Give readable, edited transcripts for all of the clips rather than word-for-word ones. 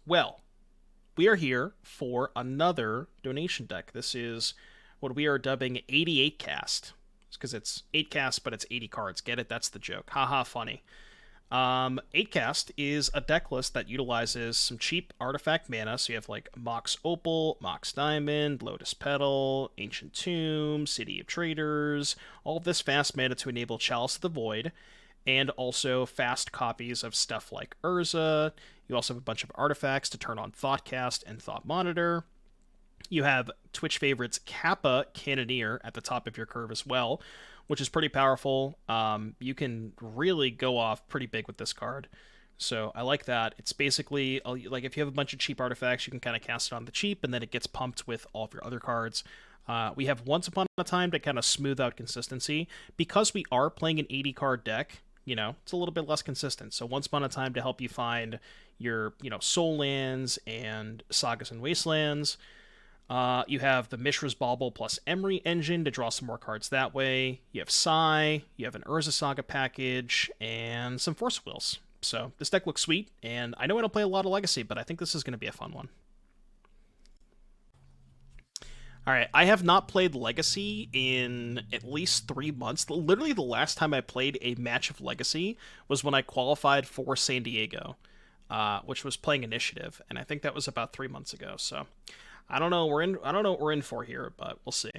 Well, we are here for another donation deck. This is what we are dubbing 88 cast. It's because it's 8 cast, but it's 80 cards. Get it? That's the joke. Haha, funny. 8 cast is a deck list that utilizes some cheap artifact mana. So you have like Mox Opal, Mox Diamond, Lotus Petal, Ancient Tomb, City of Traitors, all of this fast mana to enable Chalice of the Void, and also fast copies of stuff like Urza. You also have a bunch of artifacts to turn on Thoughtcast and Thought Monitor. You have Twitch favorites Kappa Cannoneer at the top of your curve as well, which is pretty powerful. You can really go off pretty big with this card. So I like that. It's basically, like if you have a bunch of cheap artifacts, you can kind of cast it on the cheap, and then it gets pumped with all of your other cards. We have Once Upon a Time to kind of smooth out consistency. Because we are playing an 80-card deck, it's a little bit less consistent. So Once Upon a Time to help you find your, Soul Lands and Sagas and Wastelands. You have the Mishra's Bauble plus Emry engine to draw some more cards that way. You have Sai, you have an Urza Saga package, and some Force Wheels. So this deck looks sweet, and I know I don't play a lot of Legacy, but I think this is going to be a fun one. Alright, I have not played Legacy in at least 3 months. Literally the last time I played a match of Legacy was when I qualified for San Diego, which was playing Initiative, and I think that was about 3 months ago, so I don't know what we're in for here, but we'll see.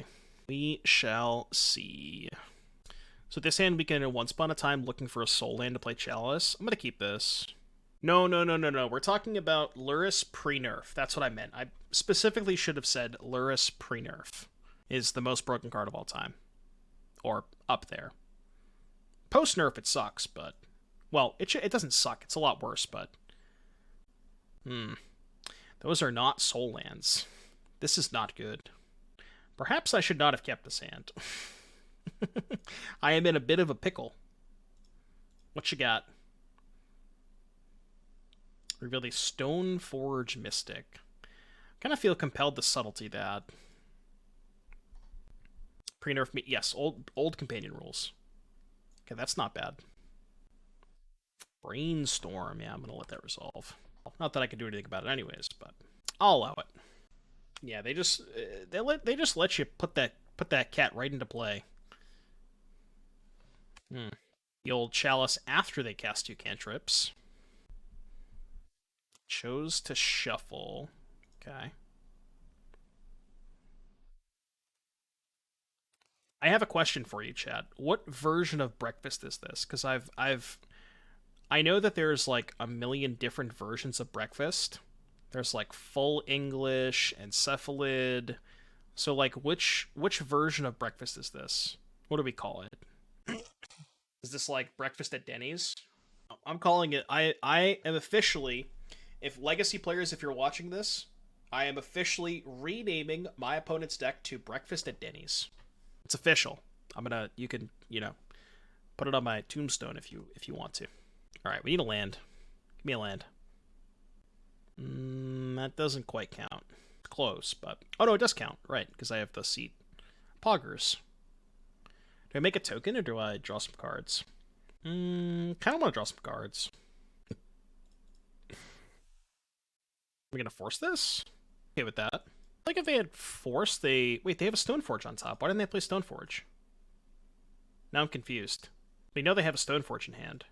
We shall see. So this hand we can Once Upon a Time looking for a Soul Land to play Chalice. I'm gonna keep this. No. We're talking about Lurrus pre-nerf. That's what I meant. I specifically should have said Lurrus pre-nerf is the most broken card of all time. Or up there. Post-nerf it sucks, but... Well, it doesn't suck. It's a lot worse, but... Those are not Soul Lands. This is not good. Perhaps I should not have kept this hand. I am in a bit of a pickle. What you got? Reveal the Stoneforge Mystic. Kind of feel compelled to Subtlety that. Pre-nerf me. Yes, old companion rules. Okay, that's not bad. Brainstorm. Yeah, I'm going to let that resolve. Not that I can do anything about it anyways, but I'll allow it. Yeah, they just let you put that cat right into play. The old Chalice after they cast 2 cantrips. Chose to shuffle. Okay. I have a question for you, Chad. What version of breakfast is this? Because I know that there's like a million different versions of breakfast. There's like full English, encephalid. So like which version of breakfast is this? What do we call it? Is this like breakfast at Denny's? I'm calling it, I am officially, if Legacy players, if you're watching this, I am officially renaming my opponent's deck to Breakfast at Denny's. It's official. You can, put it on my tombstone if you want to. Alright, we need a land. Give me a land. That doesn't quite count. Close, but... Oh, no, it does count. Right, because I have the seat. Poggers. Do I make a token, or do I draw some cards? Kind of want to draw some cards. Are we going to force this? Okay with that. Like if they had force, Wait, they have a Stoneforge on top. Why didn't they play Stoneforge? Now I'm confused. We know they have a Stoneforge in hand.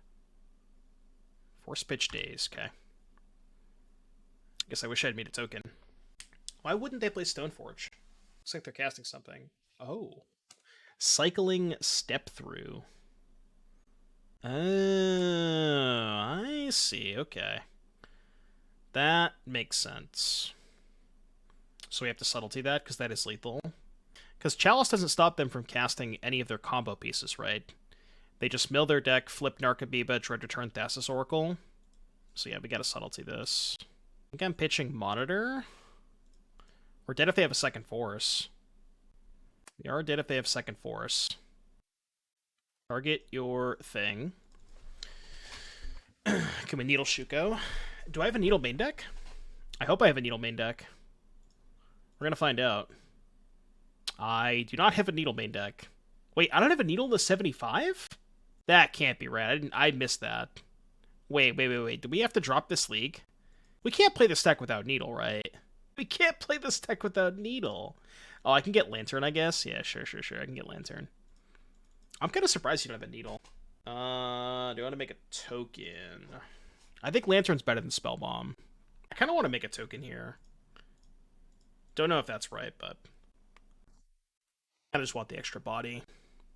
Force Pitch Days, okay. I guess I wish I'd made a token. Why wouldn't they play Stoneforge? Looks like they're casting something. Oh. Cycling Step Through. Oh, I see, okay. That makes sense. So we have to Subtlety that, because that is lethal. Because Chalice doesn't stop them from casting any of their combo pieces, right? They just mill their deck, flip Narcomoeba, dread return Thassa's Oracle. So yeah, we gotta Subtlety this. I think I'm pitching Monitor. We're dead if they have a second Force. We are dead if they have second Force. Target your thing. Can we Needle Shuko? Do I have a Needle main deck? I hope I have a Needle main deck. We're gonna find out. I do not have a Needle main deck. Wait, I don't have a Needle in the 75? That can't be right. I missed that. Wait. Do we have to drop this league? We can't play this deck without Needle, right? We can't play this deck without Needle. Oh, I can get Lantern, I guess? Yeah, sure. I can get Lantern. I'm kind of surprised you don't have a Needle. Do I want to make a token? I think Lantern's better than Spellbomb. I kind of want to make a token here. Don't know if that's right, but I just want the extra body.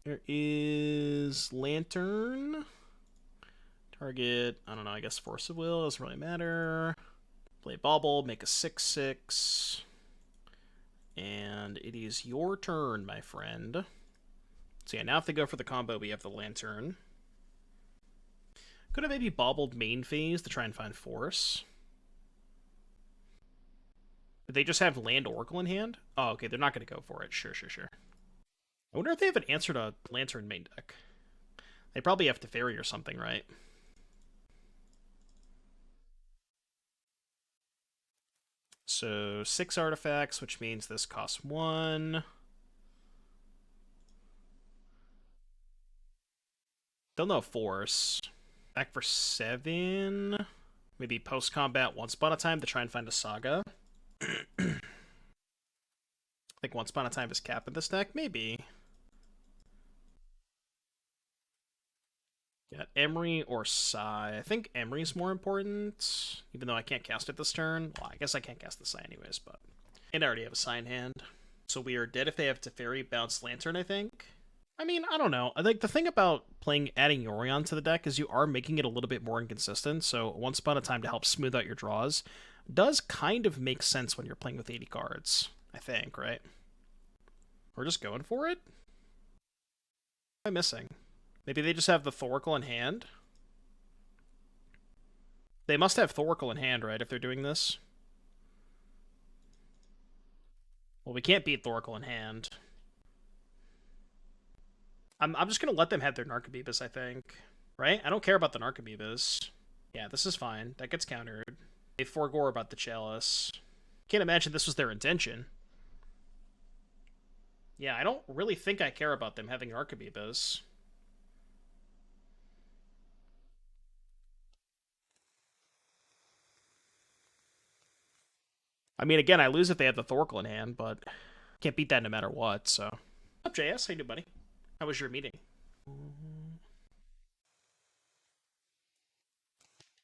There is Lantern. Target, I don't know, I guess Force of Will doesn't really matter. Play Bauble, make a 6/6. And it is your turn, my friend. So yeah, now if they go for the combo, we have the Lantern. Could have maybe bobbled main phase to try and find Force. Did they just have Land Oracle in hand? Oh, okay, they're not going to go for it. Sure. I wonder if they have an answer to Lantern main deck. They probably have Teferi or something, right? So 6 artifacts, which means this costs 1. Still no Force. Back for 7. Maybe post-combat Once Upon a Time to try and find a Saga. I think Once Upon a Time is Kappa in this deck? Maybe. Got Emry or Sai. I think Emry's more important, even though I can't cast it this turn. Well, I guess I can't cast the Sai anyways, but... And I already have a Sai in hand. So we are dead if they have Teferi, bounce Lantern, I think. I mean, I don't know. I think the thing about adding Yorion to the deck is you are making it a little bit more inconsistent, so Once Upon a Time to help smooth out your draws does kind of make sense when you're playing with 80 cards, I think, right? We're just going for it? What am I missing? Maybe they just have the Thoracle in hand? They must have Thoracle in hand, right, if they're doing this? Well, we can't beat Thoracle in hand. I'm just going to let them have their Narcomoebas, I think. Right? I don't care about the Narcomoebas. Yeah, this is fine. That gets countered. They forego about the Chalice. Can't imagine this was their intention. Yeah, I don't really think I care about them having Narcomoebas. I mean, again, I lose if they have the Thoracle in hand, but can't beat that no matter what, so... What's up, JS? How you doing, buddy? How was your meeting?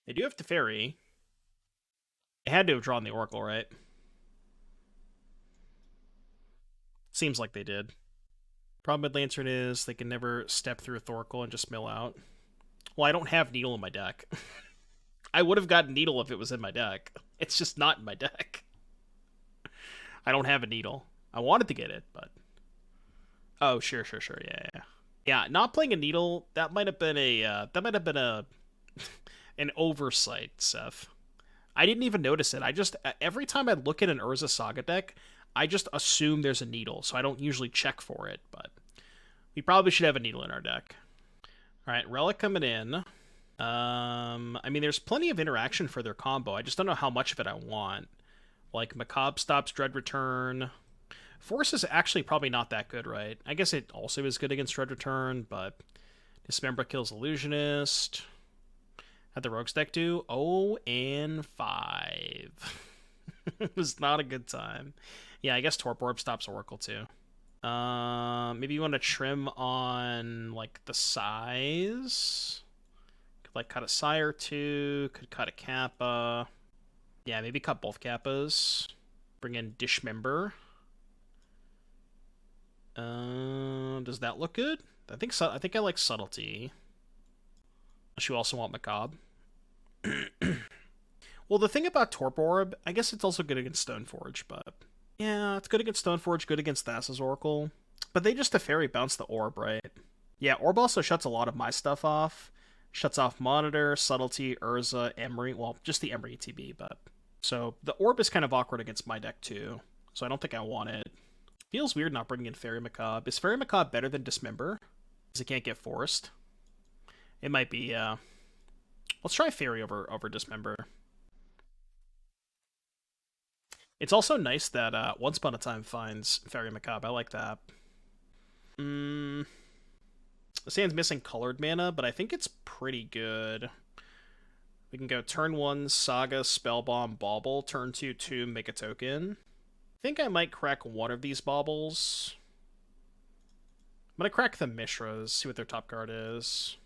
They do have Teferi. They had to have drawn the Oracle, right? Seems like they did. Problem with Lantern is they can never step through a Thoracle and just mill out. Well, I don't have Needle in my deck. I would have gotten Needle if it was in my deck. It's just not in my deck. I don't have a Needle. I wanted to get it, but... Oh, sure. Yeah, not playing a Needle, that might have been an oversight, Seth. I didn't even notice it. Every time I look at an Urza Saga deck, I just assume there's a Needle, so I don't usually check for it, but we probably should have a Needle in our deck. Alright, Relic coming in. I mean, there's plenty of interaction for their combo. I just don't know how much of it I want. Like, Macabre stops Dread Return. Force is actually probably not that good, right? I guess it also is good against Dread Return, but Dismember kills Illusionist. How'd the Rogues deck do? 0-5. It was not a good time. Yeah, I guess Torpor Orb stops Oracle, too. Maybe you want to trim on, like, the size. Could, like, cut a Sai or two. Could cut a Kappa. Yeah, maybe cut both Kappas. Bring in Dismember. Does that look good? I think I like Subtlety. Unless you also want Macabre. Well, the thing about Torpor Orb, I guess it's also good against Stoneforge, but... Yeah, it's good against Stoneforge, good against Thassa's Oracle. But they just Teferi bounce the Orb, right? Yeah, Orb also shuts a lot of my stuff off. Shuts off Monitor, Subtlety, Urza, Emry. Well, just the Emry ETB, but... So, the Orb is kind of awkward against my deck, too. So I don't think I want it. Feels weird not bringing in Faerie Macabre. Is Faerie Macabre better than Dismember? Because it can't get forced. It might be, Let's try Faerie over Dismember. It's also nice that Once Upon a Time finds Faerie Macabre. I like that. The Sand's missing colored mana, but I think it's pretty good. We can go turn 1, Saga, Spellbomb, Bauble. Turn 2, Tomb, make a token. I think I might crack one of these Baubles. I'm gonna crack the Mishras, see what their top card is.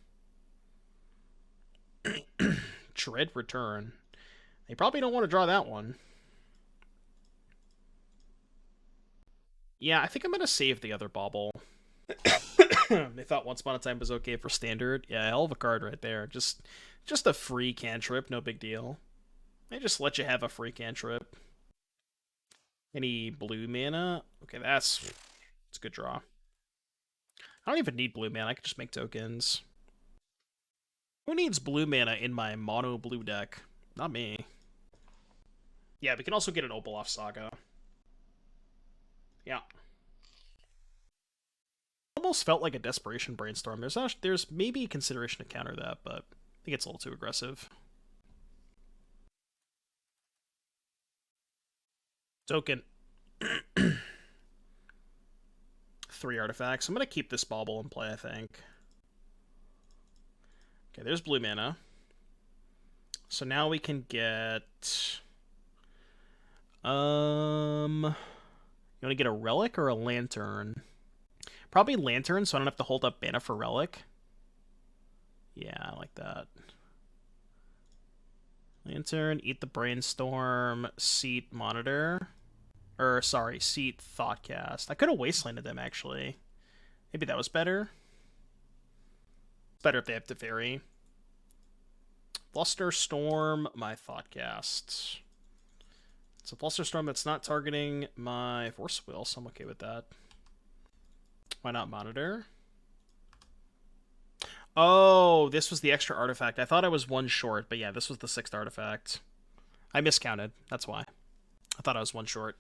Dread Return. They probably don't want to draw that one. Yeah, I think I'm gonna save the other Bauble. They thought Once Upon a Time was okay for standard. Yeah, hell of a card right there. Just a free cantrip, no big deal. They just let you have a free cantrip. Any blue mana? Okay, it's a good draw. I don't even need blue mana, I can just make tokens. Who needs blue mana in my mono blue deck? Not me. Yeah, we can also get an Opal off Saga. Yeah. Almost felt like a Desperation Brainstorm. There's maybe consideration to counter that, but I think it's a little too aggressive. Token. 3 artifacts. I'm going to keep this Bauble in play, I think. Okay, there's blue mana. So now we can get... You want to get a Relic or a Lantern? Probably Lantern, so I don't have to hold up mana for Relic. Yeah, I like that. Lantern, Eat the Brainstorm, Seat Monitor. Or, sorry, Seat Thoughtcast. I could have Wastelanded them, actually. Maybe that was better. Better if they have Teferi. Flusterstorm, my Thoughtcast. It's a Flusterstorm that's not targeting my Force Will, so I'm okay with that. Why not Monitor? Oh, this was the extra artifact. I thought I was 1 short, but yeah, this was the 6th artifact. I miscounted, that's why. I thought I was 1 short.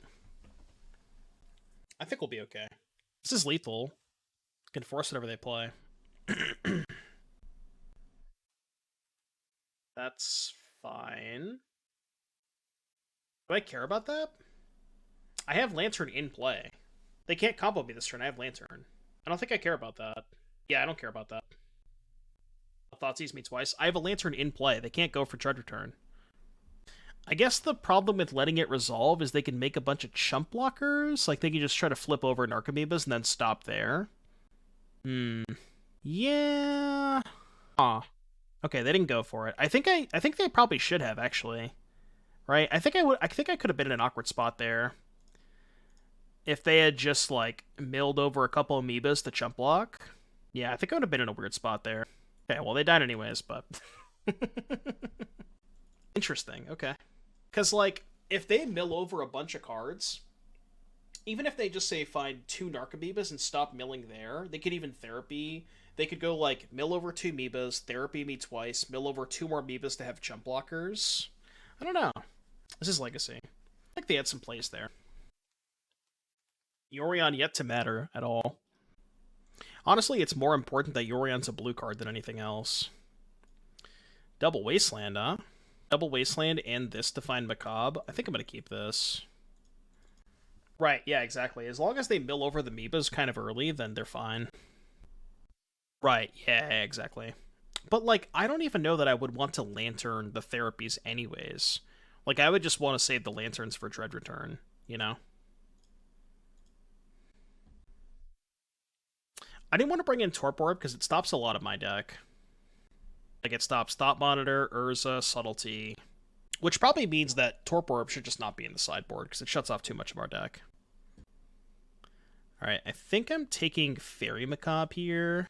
I think we'll be okay. This is lethal. Can force whatever they play. That's fine. Do I care about that? I have Lantern in play. They can't combo me this turn. I have Lantern. I don't think I care about that. Yeah, I don't care about that. Thoughtseize me twice. I have a Lantern in play. They can't go for Dread Return. I guess the problem with letting it resolve is they can make a bunch of chump blockers. Like, they can just try to flip over Narcomoebas and then stop there. Yeah. Aw. Okay, they didn't go for it. I think they probably should have, actually. Right? I think I could have been in an awkward spot there. If they had just, like, milled over a couple amoebas to chump block. Yeah, I think I would have been in a weird spot there. Okay, well, they died anyways, but... Interesting, okay. Because, like, if they mill over a bunch of cards, even if they just, say, find 2 Narcomoebas and stop milling there, they could even therapy. They could go, like, mill over 2 amoebas, therapy me twice, mill over 2 more amoebas to have chump blockers. I don't know. This is Legacy. I think they had some plays there. Yorion yet to matter at all. Honestly, it's more important that Yorion's a blue card than anything else. Double Wasteland, huh? Double Wasteland and this Faerie Macabre. I think I'm going to keep this. Right, yeah, exactly. As long as they mill over the amoebas kind of early, then they're fine. Right, yeah, exactly. But, like, I don't even know that I would want to Lantern the therapies anyways. Like, I would just want to save the Lanterns for Dread Return, you know? I didn't want to bring in Torpor Orb because it stops a lot of my deck. Like, it stops Thought Monitor, Urza, Subtlety, which probably means that Torpor Orb should just not be in the sideboard because it shuts off too much of our deck. Alright, I think I'm taking Faerie Macabre here.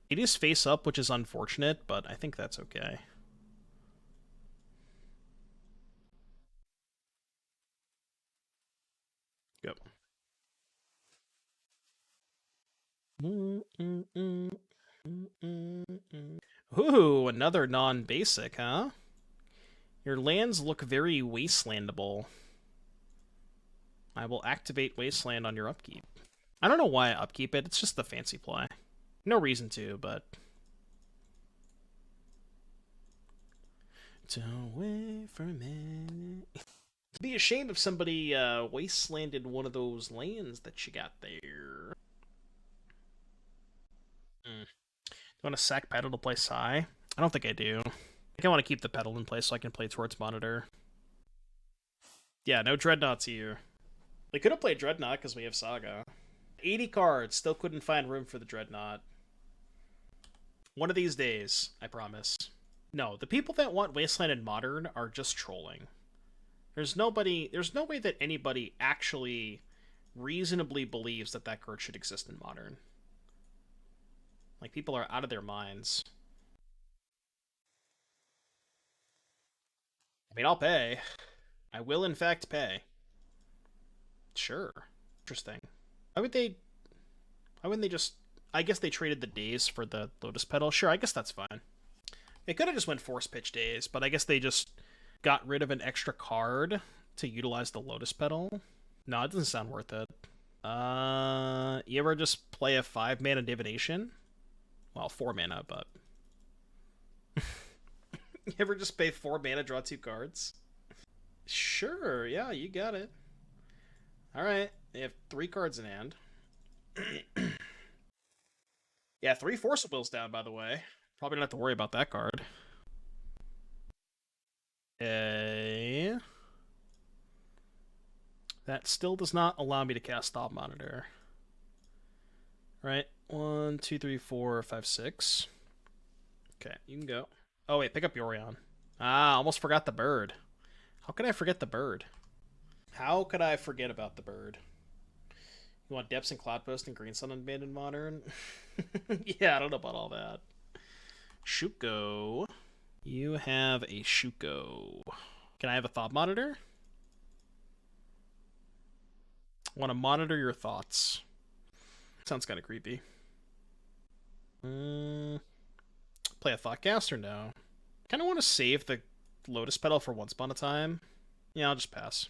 It is face up, which is unfortunate, but I think that's okay. Yep. Ooh, another non-basic, huh? Your lands look very wastelandable. I will activate Wasteland on your upkeep. I don't know why I upkeep it, it's just the fancy play. No reason to, but... Don't wait for me. It'd be a shame if somebody wastelanded one of those lands that you got there. Do you want to sack Petal to play Sai? I don't think I do. think I want to keep the Petal in place so I can play towards Monitor. Yeah, no Dreadnoughts here. They could have played Dreadnought because we have Saga. 80 cards, still couldn't find room for the Dreadnought. One of these days, I promise. No, the people that want Wasteland and Modern are just trolling. There's no way that anybody actually reasonably believes that that card should exist in Modern. Like, people are out of their minds. I mean, I'll pay. I will, in fact, pay. Sure. Interesting. Why wouldn't they just... I guess they traded the days for the Lotus Petal. Sure, I guess that's fine. They could have just went Force Pitch days, but I guess they just got rid of an extra card to utilize the Lotus Petal. No, it doesn't sound worth it. You ever just play a 5-mana divination? Well, 4 mana, but... You ever just pay 4 mana, draw 2 cards? Sure, yeah, you got it. Alright, they have 3 cards in hand. Yeah, 3 Force of Wills down, by the way. Probably don't have to worry about that card. Okay. That still does not allow me to cast Thought Monitor. Right, 1, 2, 3, 4, 5, 6. Okay, you can go. Oh wait, pick up Yorion. Ah, almost forgot the bird. How could I forget the bird? How could I forget about the bird? You want Depths and Cloudpost and Green Sun Unbanded Modern? Yeah, I don't know about all that. Shuko. You have a Shuko. Can I have a Thought Monitor? Want to monitor your thoughts. Sounds kind of creepy. Play a Thoughtcast or no? Kind of want to save the Lotus Petal for Once Upon a Time. Yeah, I'll just pass.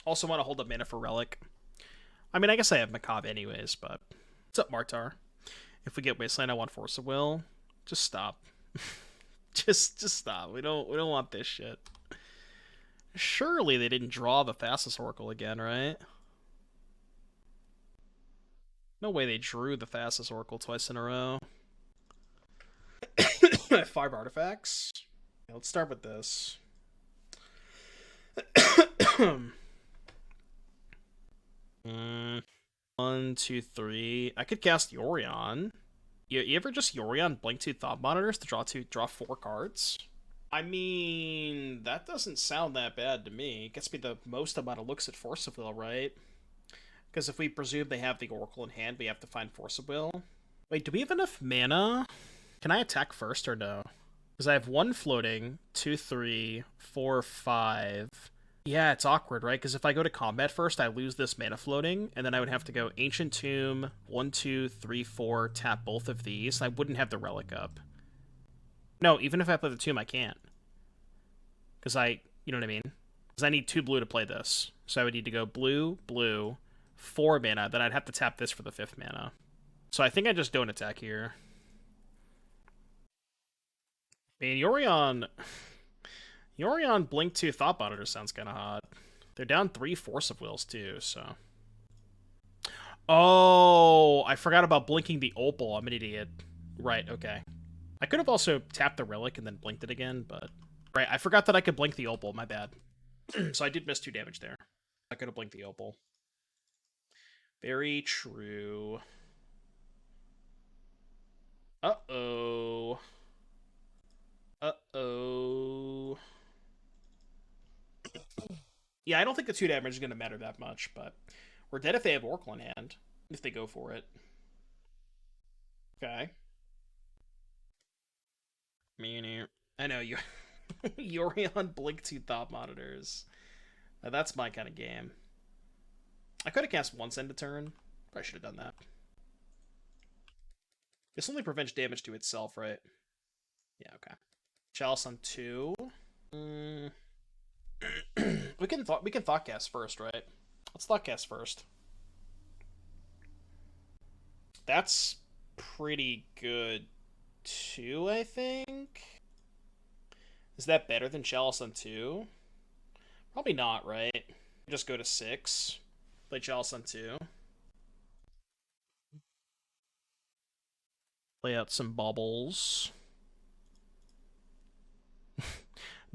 Also want to hold up mana for Relic. I mean, I guess I have Macabre anyways, but... What's up, Martar? If we get Wasteland, I want Force of Will. Just stop. just stop. We don't want this shit. Surely they didn't draw the Fastest Oracle again, right? No way they drew the Fastest Oracle twice in a row. 5 artifacts. Yeah, let's start with this. 1, 2, 3. I could cast Yorion. You ever just Yorion blink 2 Thought Monitors to draw 4 cards? I mean, that doesn't sound that bad to me. It gets me the most amount of looks at Force of Will, right? Because if we presume they have the Oracle in hand, we have to find Force of Will. Wait, do we have enough mana? Can I attack first or no? Because I have 1 floating, 2, 3, 4, 5. Yeah, it's awkward, right? Because if I go to combat first, I lose this mana floating, and then I would have to go Ancient Tomb, 1, 2, 3, 4, tap both of these, and I wouldn't have the Relic up. No, even if I play the Tomb, I can't. Because you know what I mean? Because I need 2 blue to play this. So I would need to go blue, blue, 4 mana, then I'd have to tap this for the 5th mana. So I think I just don't attack here. Man, Yorion Blink 2 Thought Monitor sounds kind of hot. They're down 3 Force of Wills too, so... Oh, I forgot about blinking the Opal. I'm an idiot. Right, okay. I could have also tapped the Relic and then blinked it again, but... Right, I forgot that I could blink the Opal, my bad. So I did miss 2 damage there. I could have blinked the Opal. Very true. Uh-oh. Uh-oh. Yeah, I don't think the 2 damage is going to matter that much, but we're dead if they have Oracle in hand, if they go for it. Okay. I know, you. Yorion Blink 2 Thought Monitors. That's my kind of game. I could have cast once end of turn. Probably should have done that. This only prevents damage to itself, right? Yeah, okay. Chalice on 2. We can Thoughtcast first, right? Let's Thoughtcast first. That's pretty good too, I think. Is that better than Chalice on 2? Probably not, right? Just go to 6. Play Chalice on 2. Play out some Baubles.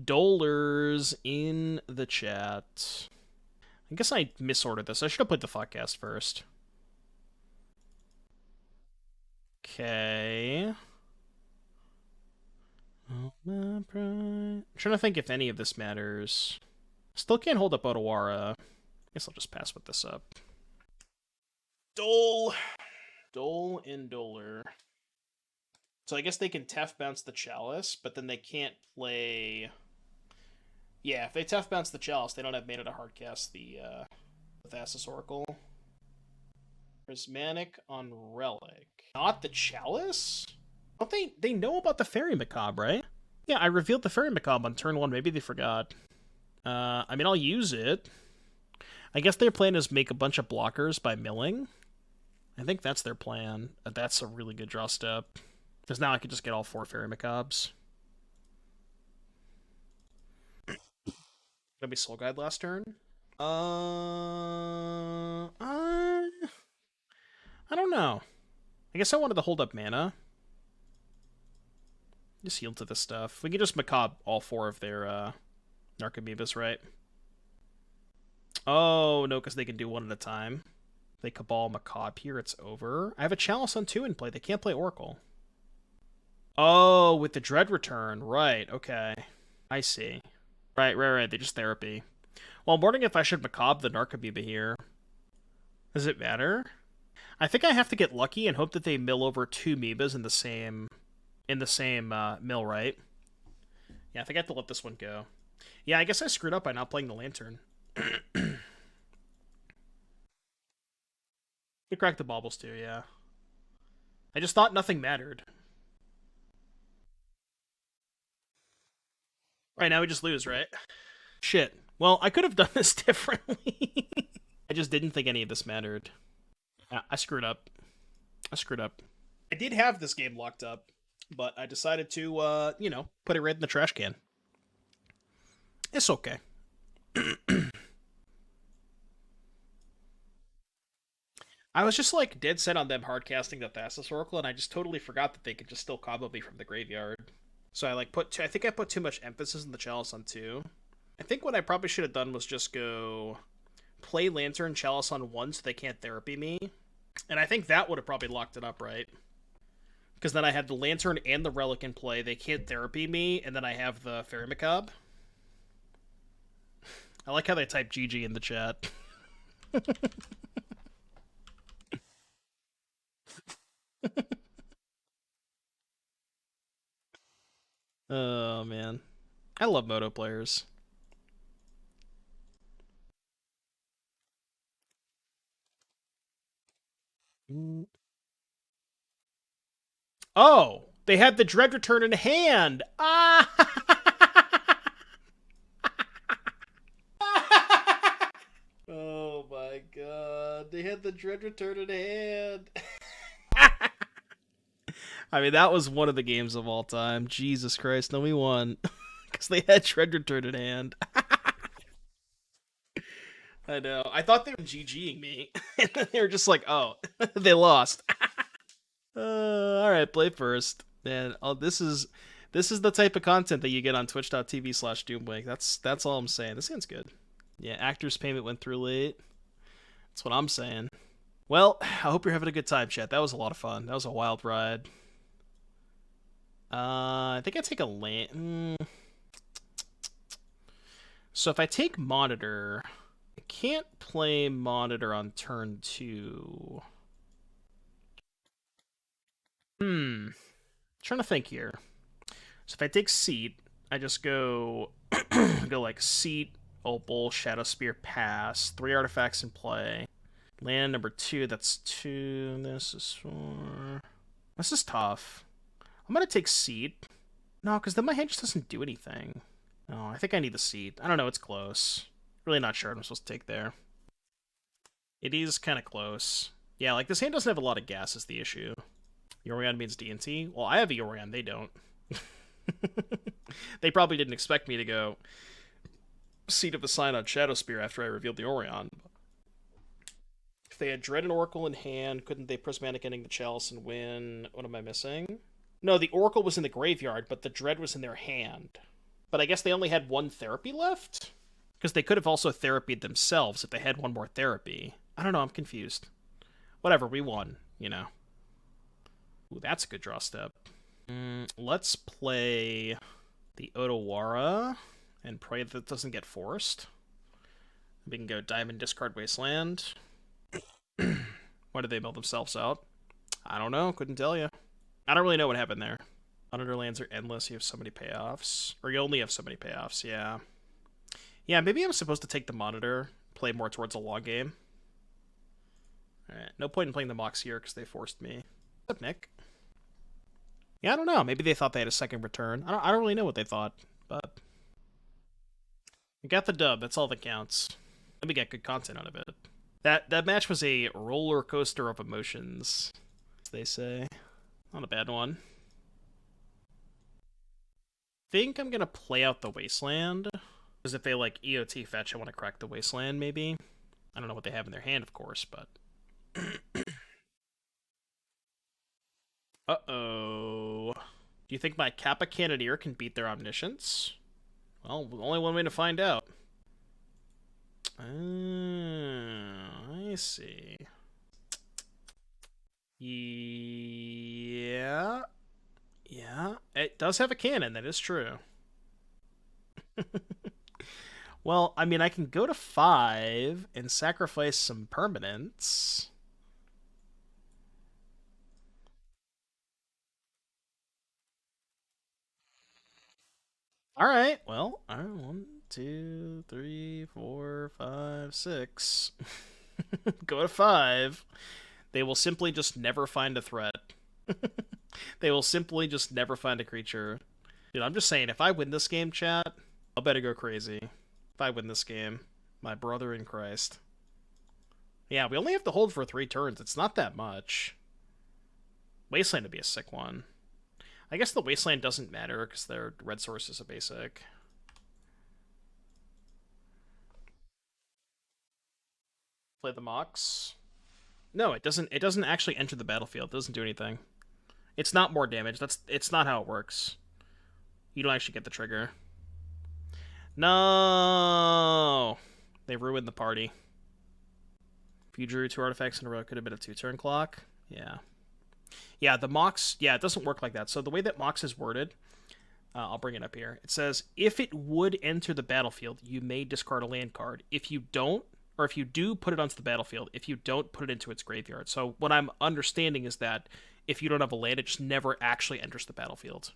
Dolers in the chat. I guess I misordered this. I should have put the Thoughtcast first. Okay. I'm trying to think if any of this matters. Still can't hold up Otawara. Guess I'll just pass with this up. Dole and Doler. So I guess they can Tef bounce the Chalice, but then they can't play... Yeah, if they Tef bounce the Chalice, they don't have mana to hardcast the Thassa's Oracle. Prismatic on Relic. Not the Chalice? Don't they know about the Faerie Macabre, right? Yeah, I revealed the Faerie Macabre on turn 1. Maybe they forgot. I mean, I'll use it. I guess their plan is make a bunch of blockers by milling. I think that's their plan. That's a really good draw step. Because now I could just get all 4 Faerie Macabres. Gonna be Soul Guide last turn? I don't know. I guess I wanted to hold up mana. Just heal to this stuff. We can just Macabre all 4 of their Narcomoebas, right? Oh, no, because they can do 1 at a time. They Cabal Macabre here, it's over. I have a Chalice on 2 in play. They can't play Oracle. Oh, with the Dread Return. Right, okay. I see. Right. They just Therapy. Well, I'm wondering if I should Macabre the Narcomoeba here. Does it matter? I think I have to get lucky and hope that they mill over 2 Moebas in the same mill, right? Yeah, I think I have to let this one go. Yeah, I guess I screwed up by not playing the Lantern. We cracked the Baubles too, yeah. I just thought nothing mattered. Right, now we just lose, right? Shit. Well, I could have done this differently. I just didn't think any of this mattered. I screwed up. I did have this game locked up, but I decided to, put it right in the trash can. It's okay. I was just, like, dead set on them hardcasting the Thassa's Oracle, and I just totally forgot that they could just still combo me from the graveyard. So I, like, I think I put too much emphasis on the Chalice on 2. I think what I probably should have done was just go play Lantern, Chalice on 1 so they can't Therapy me. And I think that would have probably locked it up, right? Because then I had the Lantern and the Relic in play, they can't Therapy me, and then I have the Faerie Macabre. I like how they type GG in the chat. Oh, man. I love Moto players. Oh! They had the Dread Return in hand! Ah! Oh my god. They had the Dread Return in hand. I mean, that was one of the games of all time. Jesus Christ, no, we won. Because they had Dread Return in hand. I know. I thought they were GGing me. And then they were just like, oh, they lost. Alright, play first. Man, this is the type of content that you get on twitch.tv/Doomwake. That's all I'm saying. This hand's good. Yeah, actor's payment went through late. That's what I'm saying. Well, I hope you're having a good time, chat. That was a lot of fun. That was a wild ride. I think I take a land. So if I take Monitor, I can't play Monitor on turn 2. Trying to think here. So if I take Seat, I just go like Seat, Opal, Shadowspear, pass. 3 artifacts in play. Land number 2, that's 2. This is 4. This is tough. I'm gonna take Seat. No, because then my hand just doesn't do anything. No, I think I need the Seat. I don't know, it's close. Really not sure what I'm supposed to take there. It is kind of close. Yeah, like, this hand doesn't have a lot of gas is the issue. Yorion means D&T? Well, I have a Yorion, they don't. They probably didn't expect me to go Seat of the Synod Shadowspear after I revealed the Yorion. If they had Dread and Oracle in hand, couldn't they Prismatic Ending the Chalice and win? What am I missing? No, the Oracle was in the graveyard, but the Dread was in their hand. But I guess they only had one therapy left? Because they could have also therapied themselves if they had one more therapy. I don't know, I'm confused. Whatever, we won, you know. Ooh, that's a good draw step. Let's play the Otawara and pray that it doesn't get forced. We can go Diamond, discard Wasteland. Why did they build themselves out? I don't know, couldn't tell you. I don't really know what happened there. Monitor lands are endless, you have so many payoffs. Or you only have so many payoffs, yeah. Yeah, maybe I'm supposed to take the Monitor, play more towards a long game. Alright, no point in playing the Mox here because they forced me. What's up, Nick? Yeah, I don't know. Maybe they thought they had a second return. I don't really know what they thought, but we got the dub. That's all that counts. Let me get good content out of it. That match was a roller coaster of emotions, as they say. Not a bad one. Think I'm gonna play out the Wasteland, because if they like EOT fetch, I want to crack the Wasteland. Maybe. I don't know what they have in their hand, of course, but. Uh-oh. Do you think my Kappa Cannoneer can beat their Omniscience? Well, only one way to find out. I see. Yeah. Yeah. It does have a cannon, that is true. Well, I mean, I can go to 5 and sacrifice some permanents. Alright, well, alright, 1, 2, 3, 4, 5, 6. Go to 5. They will simply just never find a threat. They will simply just never find a creature. Dude, I'm just saying, if I win this game, chat, I'll better go crazy. If I win this game. My brother in Christ. Yeah, we only have to hold for 3 turns. It's not that much. Wasteland would be a sick one. I guess the Wasteland doesn't matter because their red source is a basic. Play the Mox. No, it doesn't. It doesn't actually enter the battlefield. It doesn't do anything. It's not more damage. It's not how it works. You don't actually get the trigger. No, they ruined the party. If you drew 2 artifacts in a row, it could have been a 2-turn clock. Yeah. Yeah, the Mox, yeah, it doesn't work like that. So the way that Mox is worded, I'll bring it up here. It says, if it would enter the battlefield, you may discard a land card. If you don't, or if you do, put it onto the battlefield. If you don't, put it into its graveyard. So what I'm understanding is that if you don't have a land, it just never actually enters the battlefield.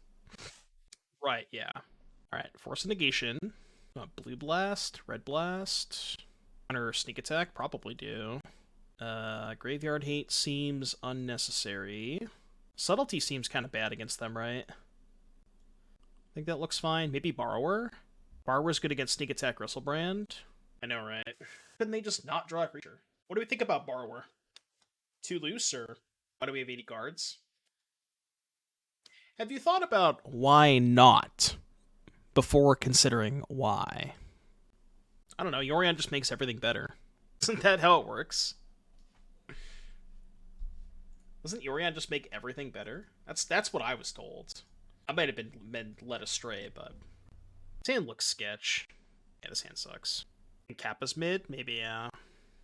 Right, yeah. All right, Force of Negation. Blue Blast, Red Blast. Counter Sneak Attack, probably do. Graveyard Hate seems unnecessary. Subtlety seems kind of bad against them, right? I think that looks fine. Maybe Borrower? Borrower's good against Sneak Attack Gristlebrand. I know, right? Couldn't they just not draw a creature? What do we think about Borrower? Too loose, or why do we have 80 cards? Have you thought about why not before considering why? I don't know, Yorion just makes everything better. Isn't that how it works? Doesn't Yorion just make everything better? That's what I was told. I might have been led astray, but this hand looks sketch. Yeah, this hand sucks. And Kappa's mid? Maybe, yeah.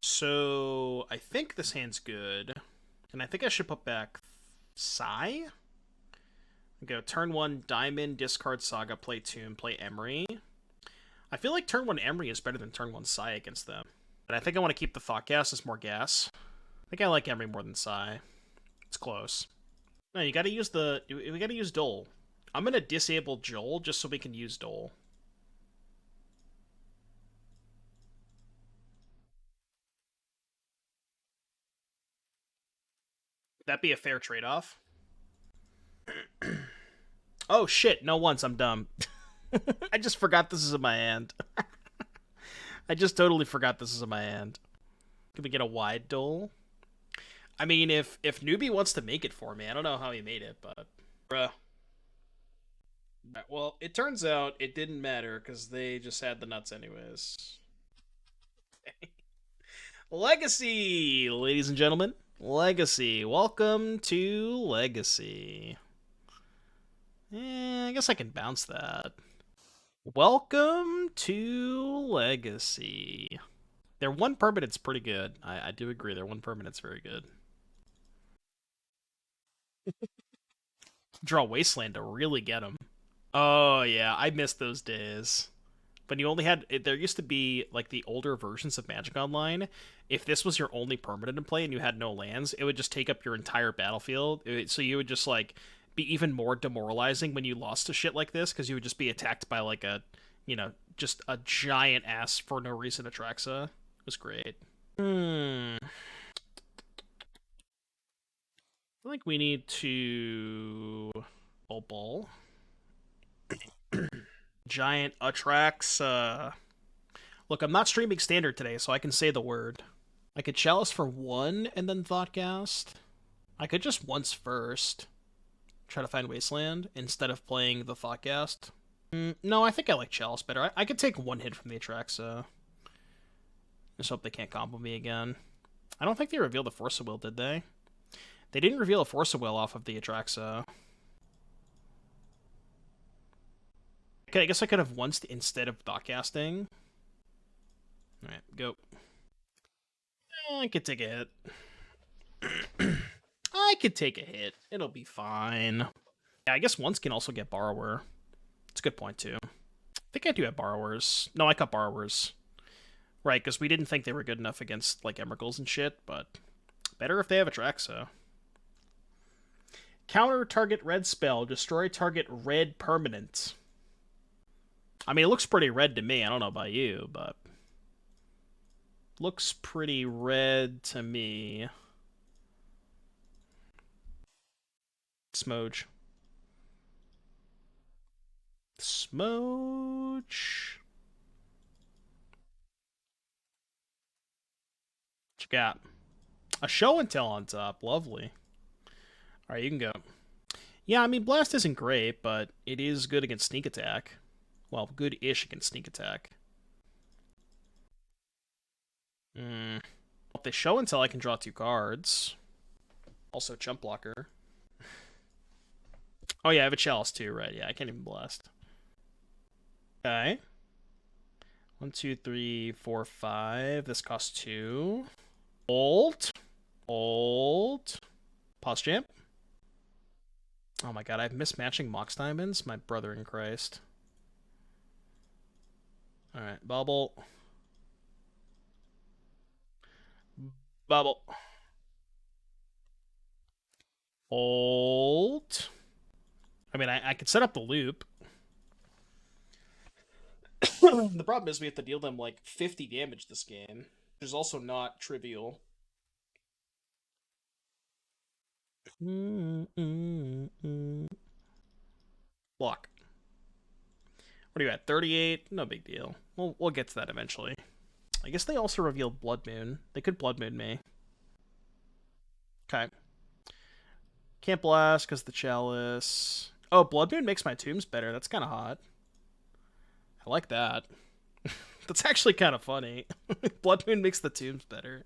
So, I think this hand's good. And I think I should put back Sai? Go turn 1, Diamond, discard Saga, play Tomb, play Emry. I feel like turn 1 Emry is better than turn 1 Sai against them. But I think I want to keep the Thought Gas as more gas. I think I like Emry more than Sai. It's close. No, you gotta use the... We gotta use Dole. I'm gonna disable Joel just so we can use Dole. Would that be a fair trade-off? Oh shit, no once, I'm dumb. I just forgot this is in my hand. I just totally forgot this is in my hand. Can we get a wide Dole? I mean, if Newbie wants to make it for me, I don't know how he made it, but... Bruh. Well, it turns out it didn't matter, because they just had the nuts anyways. Legacy, ladies and gentlemen. Legacy. Welcome to Legacy. I guess I can bounce that. Welcome to Legacy. Their one permanent's pretty good. I do agree, their one permanent's very good. Draw Wasteland to really get them. Oh yeah, I missed those days. But you only had there used to be like the older versions of Magic Online. If this was your only permanent in play and you had no lands, it would just take up your entire battlefield. So you would just like be even more demoralizing when you lost to shit like this because you would just be attacked by like just a giant ass for no reason Atraxa. It was great. I think we need to Opal. Giant Atraxa. Look, I'm not streaming standard today, so I can say the word. I could Chalice for one and then Thoughtcast. I could just once first try to find Wasteland instead of playing the Thoughtcast. No, I think I like Chalice better. I could take one hit from the Atraxa. Just hope they can't combo me again. I don't think they revealed the Force of Will, did they? They didn't reveal a Force of Will off of the Atraxa. Okay, I guess I could have once instead of Thoughtcasting. Alright, go. I could take a hit. I could take a hit. It'll be fine. Yeah, I guess once can also get Borrower. It's a good point, too. I think I do have Borrowers. No, I got Borrowers. Right, because we didn't think they were good enough against, like, Emeralds and shit, but better if they have Atraxa. Counter target red spell. Destroy target red permanent. I mean, it looks pretty red to me. I don't know about you, but... looks pretty red to me. Smooge. Smooge. What you got? A show and tell on top. Lovely. Alright, you can go. Yeah, I mean, Blast isn't great, but it is good against sneak attack. Well, good-ish against sneak attack. If they show and tell, I can draw 2 cards. Also, Chump Blocker. Oh yeah, I have a Chalice too, right? Yeah, I can't even Blast. Okay. 1, 2, 3, 4, 5. This costs 2. Ult. Pause champ. Oh my god, I have mismatching Mox Diamonds? My brother in Christ. Alright, Bauble. Ult. I mean, I could set up the loop. The problem is we have to deal them like 50 damage this game, which is also not trivial. Loch. What are you at? 38? No big deal. We'll get to that eventually. I guess they also revealed Blood Moon. They could Blood Moon me. Okay. Can't blast because the Chalice. Oh, Blood Moon makes my tombs better. That's kind of hot. I like that. That's actually kind of funny. Blood Moon makes the tombs better.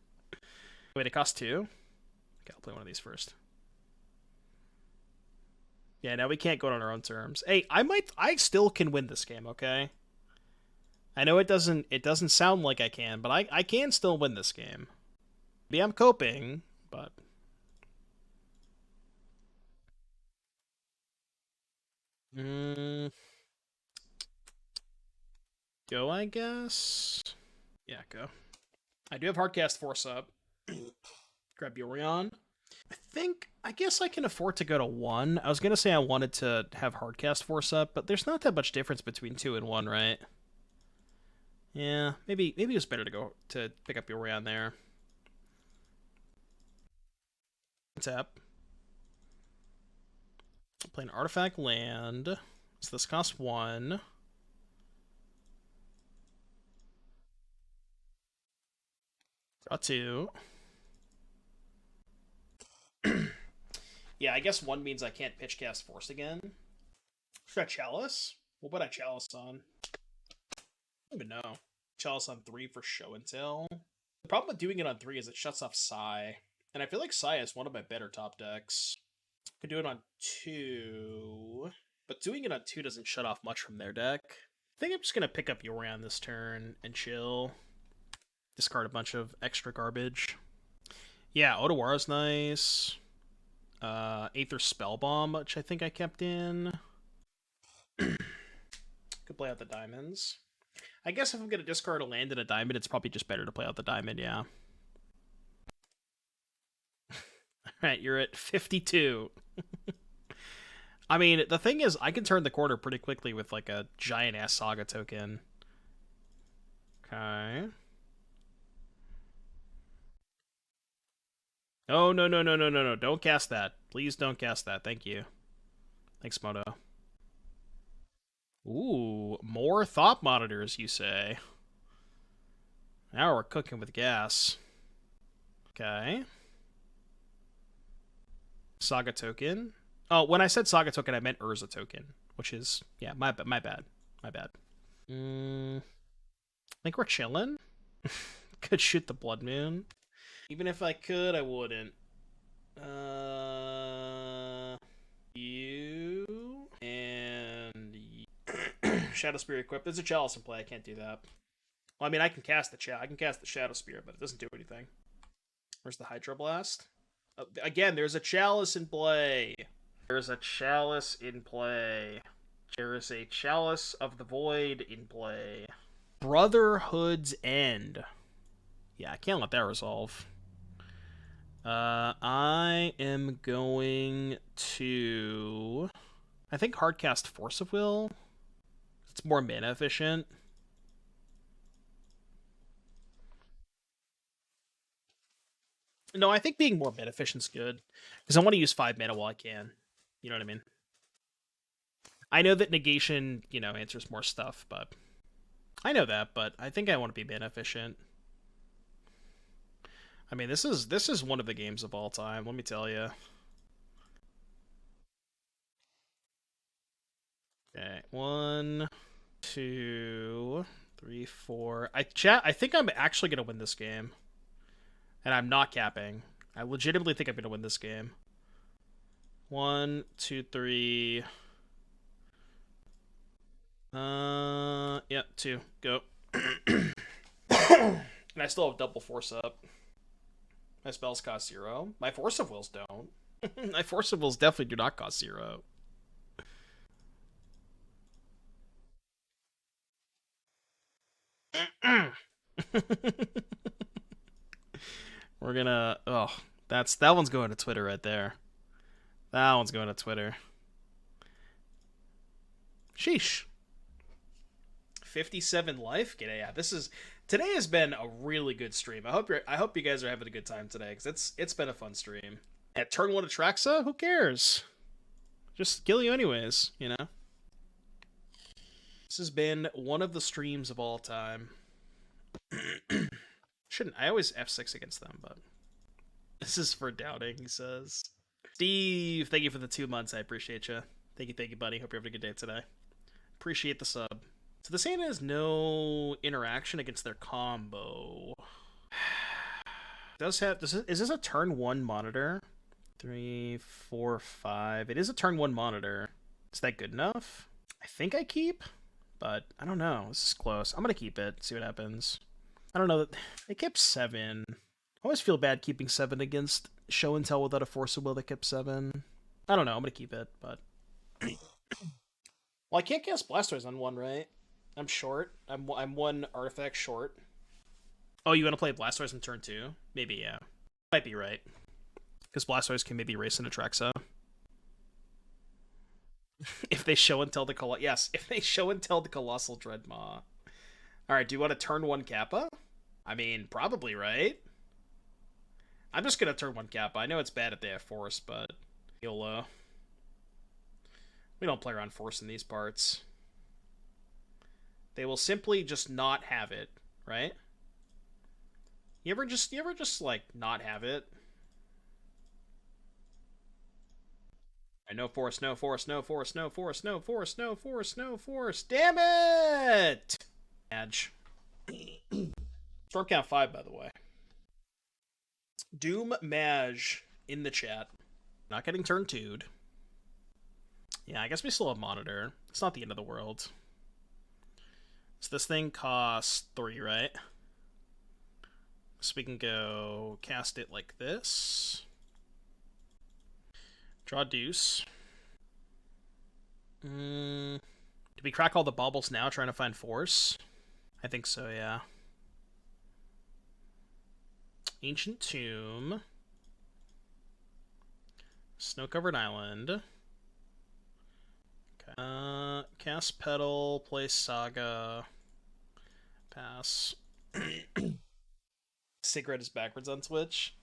Wait, it costs 2? Okay, I'll play one of these first. Yeah, now we can't go on our own terms. Hey, I still can win this game, okay? I know it doesn't sound like I can, but I can still win this game. Maybe I'm coping, but... Go, I guess? Yeah, go. I do have Hardcast Force up. Grab Yorion. I guess I can afford to go to 1. I was going to say I wanted to have Hardcast Force up, but there's not that much difference between 2 and 1, right? Yeah, maybe it's better to pick up Yorion there. Tap. Play an artifact land. So this costs 1. Draw 2. Yeah, I guess 1 means I can't pitch cast Force again. Should I Chalice? What would I Chalice on? I don't even know. Chalice on 3 for show and tell. The problem with doing it on 3 is it shuts off Sai. And I feel like Sai is one of my better top decks. Could do it on 2. But doing it on 2 doesn't shut off much from their deck. I think I'm just gonna pick up Yorion this turn and chill. Discard a bunch of extra garbage. Yeah, Otawara's nice. Aether Spellbomb, which I think I kept in. Could play out the diamonds. I guess if I'm gonna discard a land and a diamond, it's probably just better to play out the diamond, yeah. Alright, you're at 52. I mean, the thing is, I can turn the corner pretty quickly with, like, a giant-ass Saga token. Okay. Oh, no, no, no, no, no, no. Don't cast that. Please don't cast that. Thank you. Thanks, Moto. Ooh, more Thought Monitors, you say? Now we're cooking with gas. Okay. Saga token. Oh, when I said Saga token, I meant Urza token, which is, yeah, my bad. My bad. I think we're chilling. Could shoot the Blood Moon. Even if I could, I wouldn't. You and Shadowspear equipped. There's a Chalice in play. I can't do that. Well, I mean, I can cast the Shadowspear, but it doesn't do anything. Where's the Hydroblast? Oh, again, there's a Chalice in play. There's a Chalice in play. There is a Chalice of the Void in play. Brotherhood's End. Yeah, I can't let that resolve. I am going to... I think hardcast Force of Will. It's more mana efficient. No, I think being more mana efficient is good. Because I want to use 5 mana while I can. You know what I mean? I know that negation, you know, answers more stuff, but... I know that, but I think I want to be mana efficient. I mean, this is one of the games of all time, let me tell you. Okay, 1, 2, 3, 4. I think I'm actually gonna win this game. And I'm not capping. I legitimately think I'm gonna win this game. 1, 2, 3. Yeah, 2. Go. And I still have double force up. My spells cost 0. My Force of Wills don't. My Force of Wills definitely do not cost 0. We're gonna... Oh, that one's going to Twitter right there. That one's going to Twitter. Sheesh. 57 life? Yeah, today has been a really good stream. I hope you guys are having a good time today, because it's been a fun stream. At turn 1 Atraxa, who cares? Just kill you anyways, you know? This has been one of the streams of all time. I always F6 against them, but... This is for doubting, he says. Steve, thank you for the 2 months. I appreciate you. Thank you, buddy. Hope you're having a good day today. Appreciate the sub. So the Santa has no interaction against their combo. Is this a turn 1 monitor? 3, 4, 5. It is a turn 1 monitor. Is that good enough? I think I keep, but I don't know. This is close. I'm gonna keep it. See what happens. I don't know. They kept 7. I always feel bad keeping 7 against show and tell without a Force of Will that kept 7. I don't know. I'm gonna keep it, but well, I can't cast Blastoise on 1, right? I'm short. I'm 1 artifact short. Oh, you want to play Blastoise in turn 2? Maybe, yeah. Might be right. Because Blastoise can maybe race into Atraxa. If they show and tell the if they show and tell the Colossal Dreadmaw. Alright, do you want to turn 1 Kappa? I mean, probably, right? I'm just gonna turn 1 Kappa. I know it's bad if they have Force, but YOLO. We don't play around Force in these parts. They will simply just not have it, right? You ever just like not have it? No Force, no Force, no Force, no Force, no Force, no Force, no Force. Damn it! Edge. Storm count 5, by the way. Doom Maj in the chat. Not getting turn 2'd. Yeah, I guess we still have Monitor. It's not the end of the world. So this thing costs 3, right? So we can go cast it like this. Draw deuce. Do we crack all the baubles now trying to find force? I think so, yeah. Ancient Tomb. Snow-covered island. Okay. Cast Petal, play Saga. Pass. Cigarette is backwards on Twitch.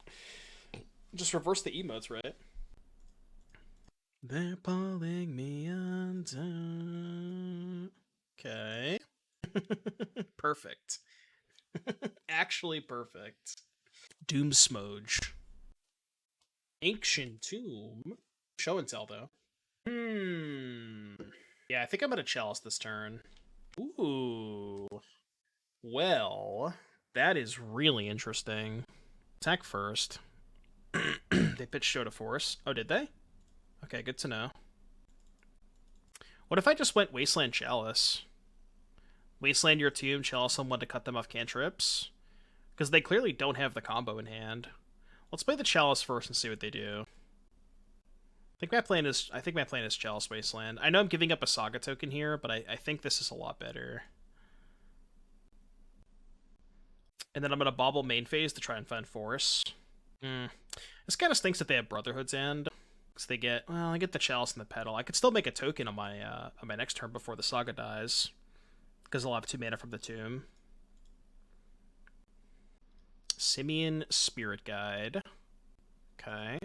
Just reverse the emotes, right? They're pulling me under. Okay. Perfect. Actually perfect. Doom Smoge. Ancient Tomb. Show and tell, though. Yeah, I think I'm gonna Chalice this turn. Ooh. Well, that is really interesting. Attack first. They pitched Show to Force. Oh, did they? Okay, good to know. What if I just went Wasteland Chalice? Wasteland your tomb, Chalice someone to cut them off cantrips? Because they clearly don't have the combo in hand. Let's play the Chalice first and see what they do. I think my plan is Chalice Wasteland. I know I'm giving up a Saga token here, but I think this is a lot better. And then I'm gonna Bauble main phase to try and find Force. This kind of stinks that they have Brotherhood's End. Because they get, well, I get the Chalice and the Petal. I could still make a token on my next turn before the Saga dies. Because I'll have 2 mana from the tomb. Simian Spirit Guide. Okay.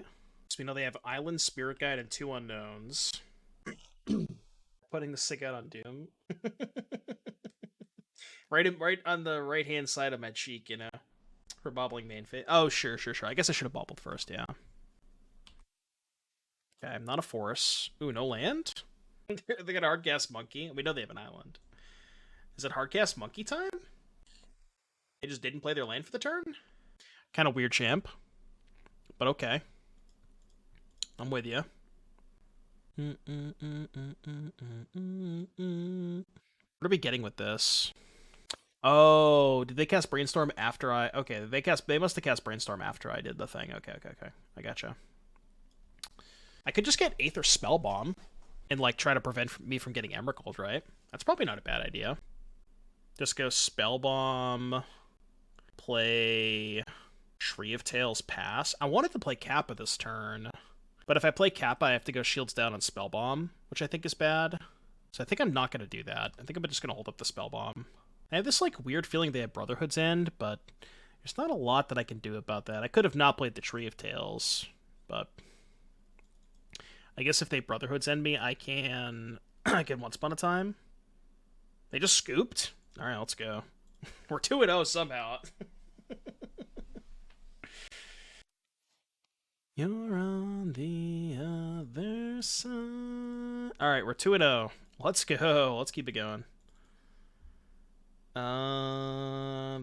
So we know they have Island, Spirit Guide, and 2 unknowns. Putting the sick out on Doom. right on the right-hand side of my cheek, you know. For bobbling main phase. Oh, sure. I guess I should have bobbled first, yeah. Okay, I'm not a force. Ooh, no land? They got a Hardcast Monkey. We know they have an island. Is it Hardcast Monkey time? They just didn't play their land for the turn? Kind of weird, champ. But okay. I'm with you. What are we getting with this? Oh, did they cast Brainstorm after I... Okay, they must have cast Brainstorm after I did the thing. Okay. I gotcha. I could just get Aether Spellbomb and, like, try to prevent me from getting Emerald, right? That's probably not a bad idea. Just go Spellbomb, play Tree of Tales, pass. I wanted to play Kappa this turn, but if I play Kappa, I have to go Shields down on Spellbomb, which I think is bad. So I think I'm not going to do that. I think I'm just going to hold up the Spellbomb. I have this, like, weird feeling they have Brotherhood's End, but there's not a lot that I can do about that. I could have not played the Tree of Tales, but... I guess if they Brotherhood's End me, I can get Once Upon a Time. They just scooped? Alright, let's go. We're 2-0 somehow. You're on the other side. Alright, we're 2-0. Let's go. Let's keep it going.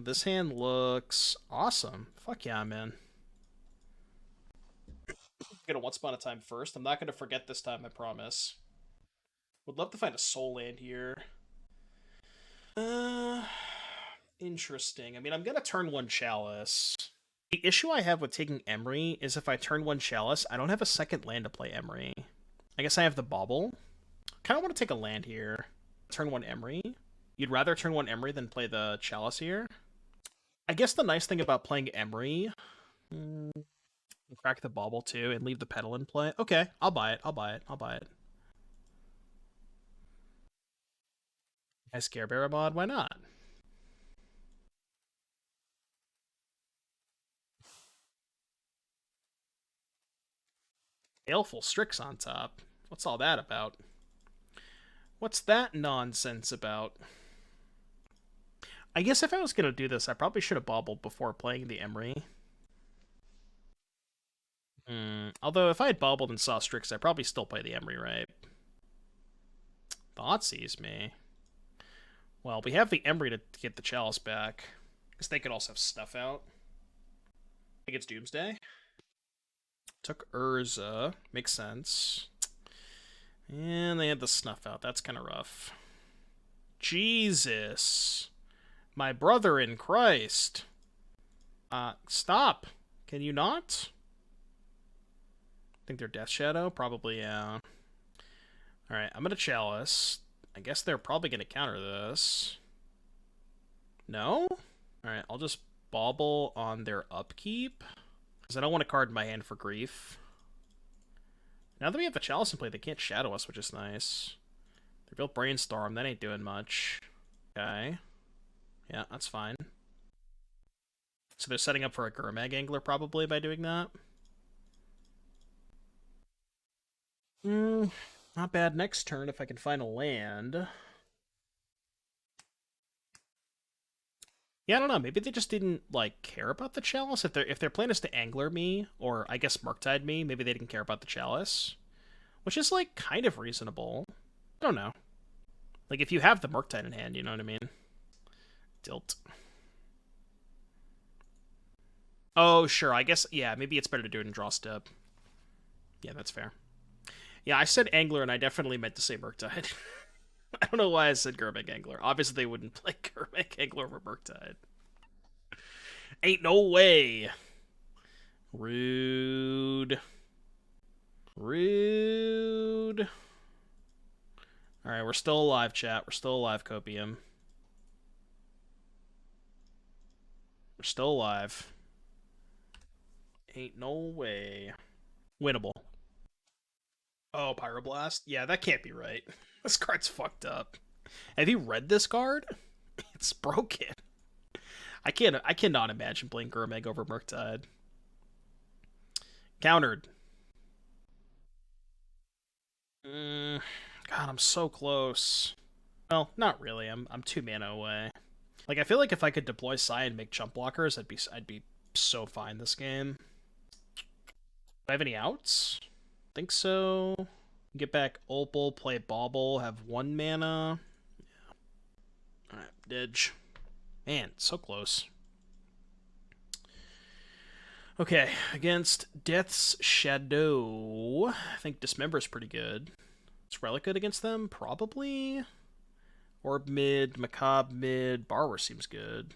This hand looks awesome. Fuck yeah, man. Gonna Once Upon a Time first. I'm not gonna forget this time, I promise. Would love to find a soul land here. Interesting. I mean, I'm gonna turn 1 Chalice. The issue I have with taking Emry is if I turn 1 Chalice, I don't have a second land to play Emry. I guess I have the Bauble. Kinda wanna take a land here. Turn 1 Emry. You'd rather turn 1 Emry than play the Chalice here? I guess the nice thing about playing Emry... Crack the Bauble too and leave the Petal in play. Okay, I'll buy it. I Scarebearer mod, why not? Baleful Strix on top. What's all that about? What's that nonsense about? I guess if I was gonna do this, I probably should have bobbled before playing the Emry. Although, if I had bobbled and saw Strix, I'd probably still play the Emry, right? Thoughtseize me. Well, we have the Emry to get the Chalice back. Because they could also have Snuff out. I think it's Doomsday. Took Urza. Makes sense. And they had the Snuff out. That's kind of rough. Jesus. My brother in Christ. Stop. Can you not? Think they're Death Shadow? Probably, yeah. Alright, I'm gonna Chalice. I guess they're probably gonna counter this. No? Alright, I'll just Bauble on their upkeep. Because I don't want a card in my hand for grief. Now that we have the Chalice in play, they can't shadow us, which is nice. They built Brainstorm, that ain't doing much. Okay. Yeah, that's fine. So they're setting up for a Gurmag Angler, probably, by doing that. Not bad next turn if I can find a land. Yeah, I don't know. Maybe they just didn't, like, care about the Chalice. If their plan is to Angler me, or I guess Murktide me, maybe they didn't care about the Chalice. Which is, like, kind of reasonable. I don't know. Like, if you have the Murktide in hand, you know what I mean? Tilt. Oh, sure. I guess, yeah, maybe it's better to do it in draw step. Yeah, that's fair. Yeah, I said Angler, and I definitely meant to say Murktide. I don't know why I said Gurmag Angler. Obviously, they wouldn't play Gurmag Angler over Murktide. Ain't no way. Rude. Rude. Alright, we're still alive, chat. We're still alive, Copium. We're still alive. Ain't no way. Winnable. Oh, Pyroblast? Yeah, that can't be right. This card's fucked up. Have you read this card? It's broken. I cannot imagine playing Gurmag over Murktide. Countered. God, I'm so close. Well, not really. I'm 2 mana away. Like, I feel like if I could deploy Sai and make jump blockers, I'd be so fine this game. Do I have any outs? Think so. Get back Opal, play Bauble, have 1 mana. Yeah. Alright, Didge. Man, so close. Okay, against Death's Shadow, I think Dismember's pretty good. Is Relic good against them? Probably. Orb mid, Macabre mid, Borrower seems good.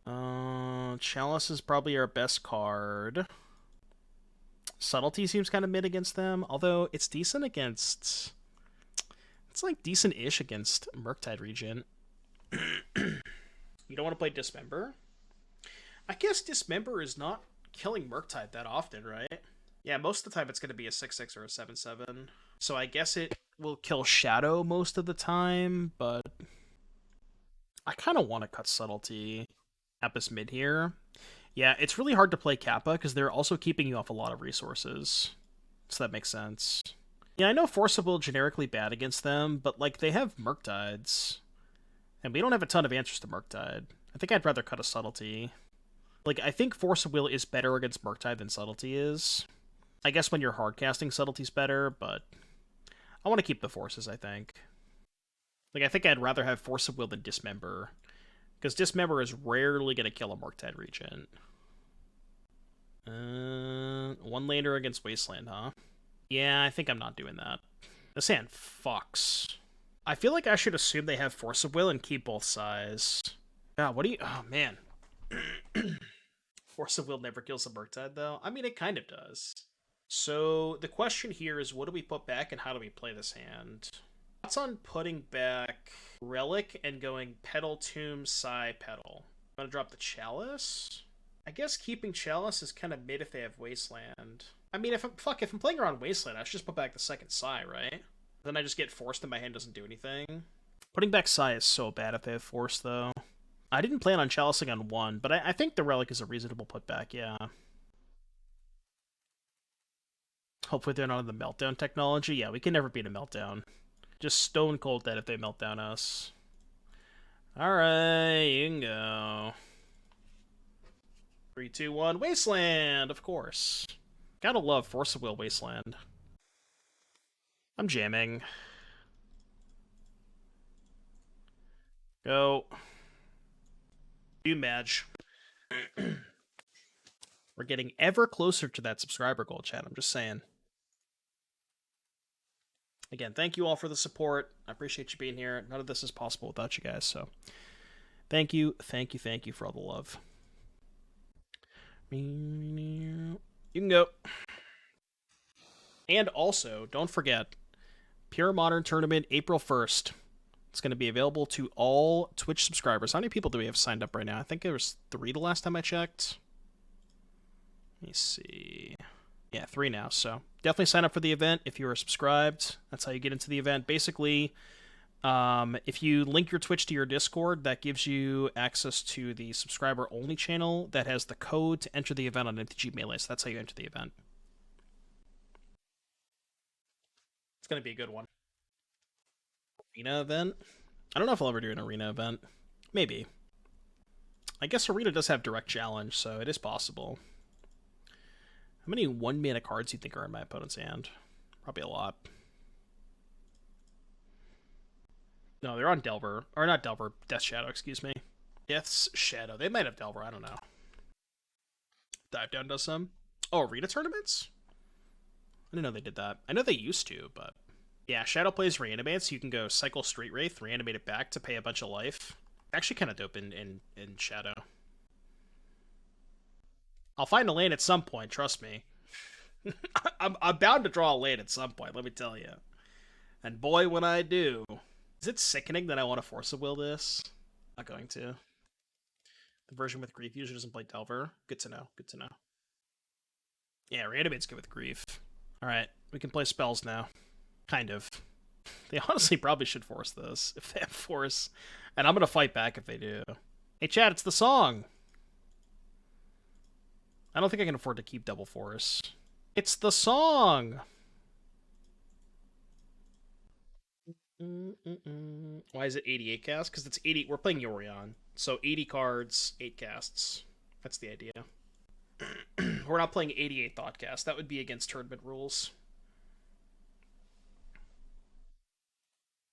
Chalice is probably our best card. Subtlety seems kind of mid against them, although it's decent against... It's like decent-ish against Murktide Regent. You don't want to play Dismember? I guess Dismember is not killing Murktide that often, right? Yeah, most of the time it's going to be a 6/6 or a 7/7. So I guess it will kill Shadow most of the time, but... I kind of want to cut Subtlety. Kappa's mid here. Yeah, it's really hard to play Kappa, because they're also keeping you off a lot of resources. So that makes sense. Yeah, I know Force of Will generically bad against them, but, like, they have Murktides. And we don't have a ton of answers to Murktide. I think I'd rather cut a Subtlety. Like, I think Force of Will is better against Murktide than Subtlety is. I guess when you're hardcasting, Subtlety's better, but... I want to keep the Forces, I think. Like, I think I'd rather have Force of Will than Dismember. Because Dismember is rarely going to kill a Murktide Regent. 1-laner against Wasteland, huh? Yeah, I think I'm not doing that. This hand fucks. I feel like I should assume they have Force of Will and keep both sides. God, what do you... Oh, man. Force of Will never kills a Murktide, though. I mean, it kind of does. So, the question here is, what do we put back and how do we play this hand? Thoughts on putting back Relic and going Petal, Tomb, Sai, Petal? I'm gonna drop the Chalice? I guess keeping Chalice is kind of mid if they have Wasteland. I mean, if I'm playing around Wasteland, I should just put back the second Sai, right? Then I just get forced and my hand doesn't do anything. Putting back Sai is so bad if they have Force, though. I didn't plan on Chalicing on 1, but I think the Relic is a reasonable putback, yeah. Hopefully they're not on the Meltdown technology. Yeah, we can never beat a Meltdown. Just stone cold dead if they Meltdown us. Alright, you can go. 3, 2, 1, Wasteland, of course. Gotta love Force of Will Wasteland. I'm jamming. Go. Do Madge. We're getting ever closer to that subscriber goal, chat. I'm just saying. Again, thank you all for the support. I appreciate you being here. None of this is possible without you guys, so thank you for all the love. You can go. And also, don't forget, Pure Modern Tournament, April 1st. It's going to be available to all Twitch subscribers. How many people do we have signed up right now? I think there was 3 the last time I checked. Let me see. Yeah, 3 now. So definitely sign up for the event if you are subscribed. That's how you get into the event. Basically, if you link your Twitch to your Discord, that gives you access to the subscriber-only channel that has the code to enter the event on MTG Melee. So that's how you enter the event. It's going to be a good one. Arena event? I don't know if I'll ever do an arena event. Maybe. I guess arena does have direct challenge, so it is possible. How many 1-mana cards do you think are in my opponent's hand? Probably a lot. No, they're on Delver. Or not Delver, Death Shadow, excuse me. Death's Shadow. They might have Delver, I don't know. Dive Down does some. Oh, arena tournaments? I didn't know they did that. I know they used to, but... Yeah, Shadow plays Reanimate, so you can go cycle Street Wraith, reanimate it back to pay a bunch of life. Actually kind of dope in Shadow. I'll find a land at some point, trust me. I'm bound to draw a land at some point, let me tell you. And boy, when I do. Is it sickening that I want to Force of Will this? Not going to. The version with Grief usually doesn't play Delver. Good to know, good to know. Yeah, Reanimate's good with Grief. Alright, we can play spells now. Kind of. They honestly probably should force this, if they have force. And I'm gonna fight back if they do. Hey chat, it's the song! I don't think I can afford to keep double force. It's the song! Why is it 88 casts? Because it's 80. We're playing Yorion. So 80 cards, 8 casts. That's the idea. We're not playing 88 Thoughtcast. That would be against tournament rules.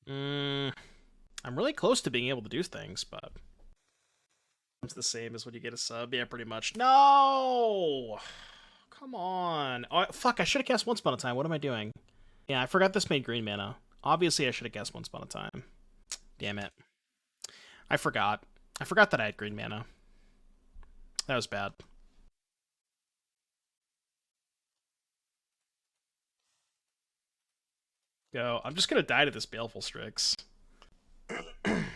I'm really close to being able to do things, but it's the same as when you get a sub. Yeah, pretty much. No! Come on. Oh, fuck, I should have cast Once Upon a Time. What am I doing? Yeah, I forgot this made green mana. Obviously, I should have guessed Once Upon a Time. Damn it. I forgot. I forgot that I had green mana. That was bad. Go. I'm just gonna die to this Baleful Strix.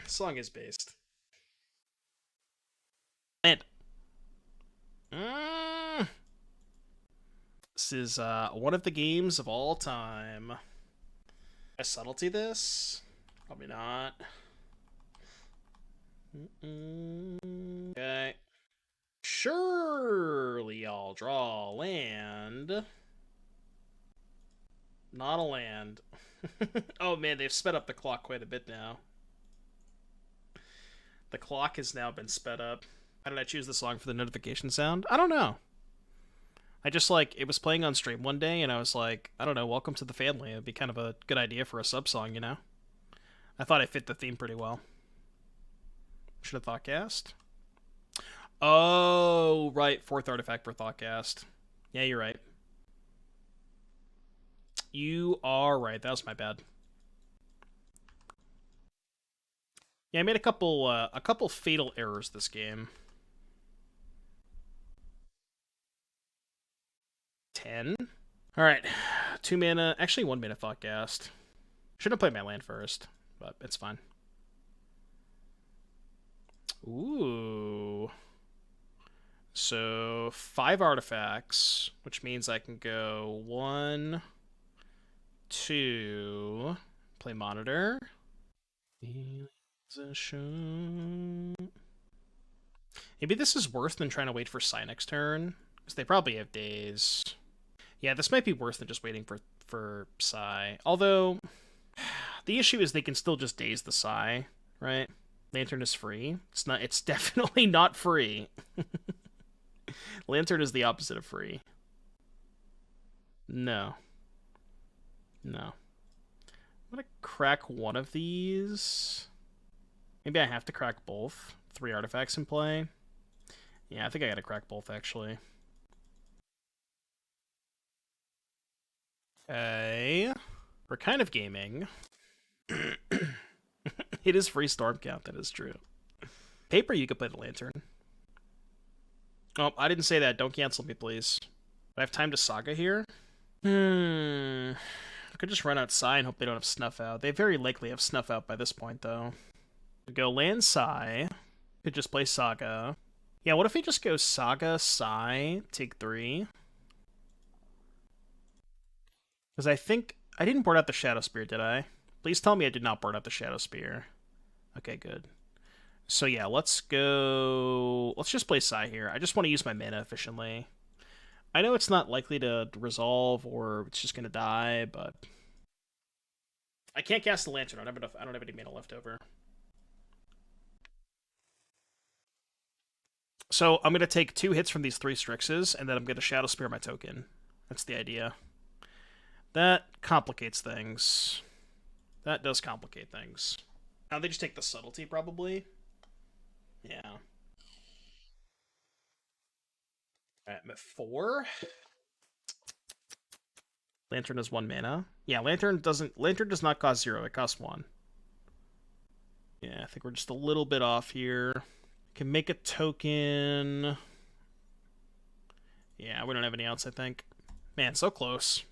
Song is based. And this is one of the games of all time. I subtlety this? Probably not. Okay. Surely I'll draw a land. Not a land. Oh man, they've sped up the clock quite a bit now. The clock has now been sped up. How did I choose the song for the notification sound? I don't know. I just, like, it was playing on stream one day, and I was like, I don't know, welcome to the family. It'd be kind of a good idea for a sub-song, you know? I thought it fit the theme pretty well. Should have Thoughtcast. Oh, right. 4th artifact for Thoughtcast. Yeah, you're right. You are right. That was my bad. Yeah, I made a couple fatal errors this game. 10. All right, 2 mana. Actually, 1 mana Thoughtcast. Should have played my land first, but it's fine. Ooh. So 5 artifacts, which means I can go 1, 2. Play Monitor. Maybe this is worse than trying to wait for Psy next turn, because they probably have days. Yeah, this might be worse than just waiting for Psy. Although, the issue is they can still just daze the Psy, right? Lantern is free. It's definitely not free. Lantern is the opposite of free. No. No. I'm gonna crack one of these. Maybe I have to crack both. 3 artifacts in play. Yeah, I think I gotta crack both, actually. Okay. We're kind of gaming. It is free storm count, that is true. Paper, you could play the Lantern. Oh, I didn't say that. Don't cancel me, please. Do I have time to Saga here? I could just run outside and hope they don't have Snuff Out. They very likely have Snuff Out by this point, though. We go land Sai. Could just play Saga. Yeah, what if we just go Saga, Sai, take 3? Because I think... I didn't board out the Shadowspear, did I? Please tell me I did not board out the Shadowspear. Okay, good. So yeah, let's go... Let's just play Sai here. I just want to use my mana efficiently. I know it's not likely to resolve or it's just going to die, but... I can't cast the Lantern. I don't have any mana left over. So I'm going to take 2 hits from these 3 Strixes, and then I'm going to Shadowspear my token. That's the idea. That complicates things. That does complicate things. Now they just take the Subtlety, probably. Yeah. Alright, I'm at 4. Lantern is 1 mana. Yeah, Lantern does not cost 0, it costs 1. Yeah, I think we're just a little bit off here. Can make a token. Yeah, we don't have any outs, I think. Man, so close.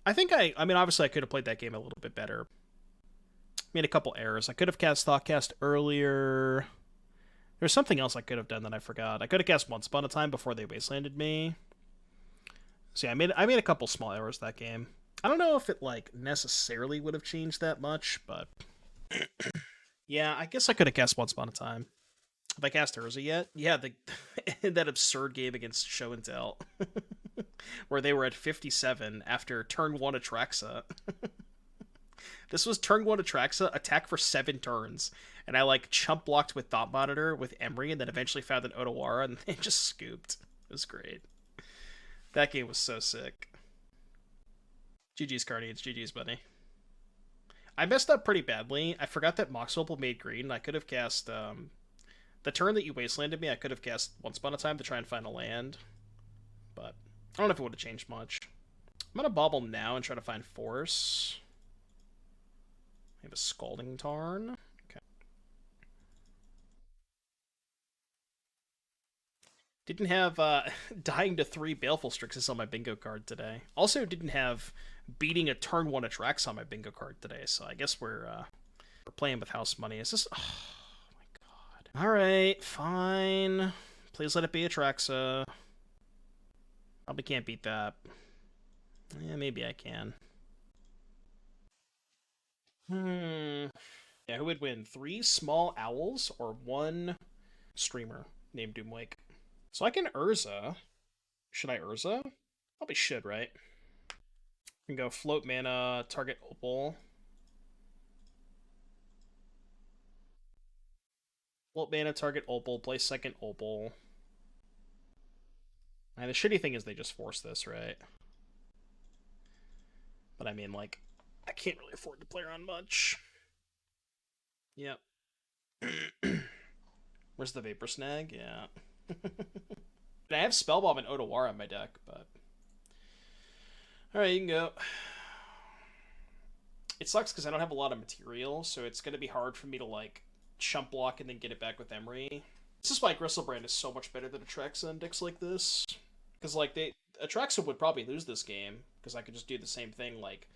I think I mean, obviously I could have played that game a little bit better. Made a couple errors. I could have cast Thoughtcast earlier. There's something else I could have done that I forgot. I could have cast Once Upon a Time before they Wastelanded me. So yeah, I made a couple small errors that game. I don't know if it, like, necessarily would have changed that much, but... yeah, I guess I could have cast Once Upon a Time. Have I cast Urza yet? Yeah, that absurd game against Show and Tell. Where they were at 57 after turn 1 Atraxa. This was turn 1 Atraxa, attack for 7 turns. And I, like, chump blocked with Thought Monitor with Emry, and then eventually found an Otawara, and they just scooped. It was great. That game was so sick. GG's, Carnage. GG's, buddy. I messed up pretty badly. I forgot that Mox Opal made green. I could have cast, the turn that you Wastelanded me, I could have cast Once Upon a Time to try and find a land. But I don't know if it would have changed much. I'm going to Bauble now and try to find Force. I have a Scalding Tarn. Okay. Didn't have Dying to 3 Baleful Strixes on my bingo card today. Also didn't have beating a turn 1 Atrax on my bingo card today, so I guess we're playing with house money. Is this... Oh my god. Alright, fine. Please let it be Atraxa. Probably can't beat that. Yeah, maybe I can. Yeah, who would win? 3 small owls or 1 streamer named Doomwake? So I can Urza. Should I Urza? Probably should, right? I can go float mana, target Opal. Float mana, target Opal, play second Opal. And the shitty thing is they just force this, right? But I mean, like, I can't really afford to play around much. Yep. Where's the Vapor Snag? Yeah. I have Spellbomb and Otawara in my deck, but... Alright, you can go. It sucks because I don't have a lot of material, so it's going to be hard for me to, like, chump block and then get it back with Emry. This is why Gristlebrand is so much better than Atraxa in decks like this. Because, like, Atraxa would probably lose this game, because I could just do the same thing, like,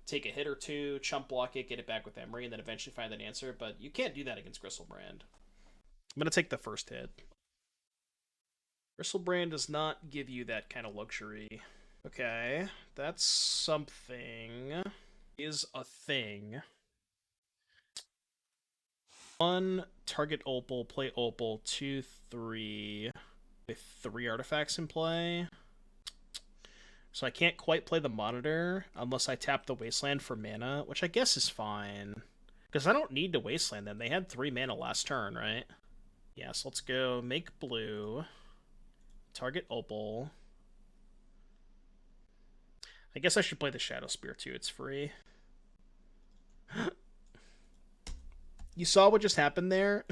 take a hit or 2, chump block it, get it back with Emry, and then eventually find an answer, but you can't do that against Gristlebrand. I'm going to take the first hit. Gristlebrand does not give you that kind of luxury. Okay, that's something. Is a thing. 1, target Opal, play Opal, 2, 3, with 3 artifacts in play. So I can't quite play the Monitor unless I tap the Wasteland for mana, which I guess is fine. Because I don't need to Wasteland them. They had 3 mana last turn, right? Yeah, so let's go make blue. Target Opal. I guess I should play the Shadowspear too, it's free. You saw what just happened there?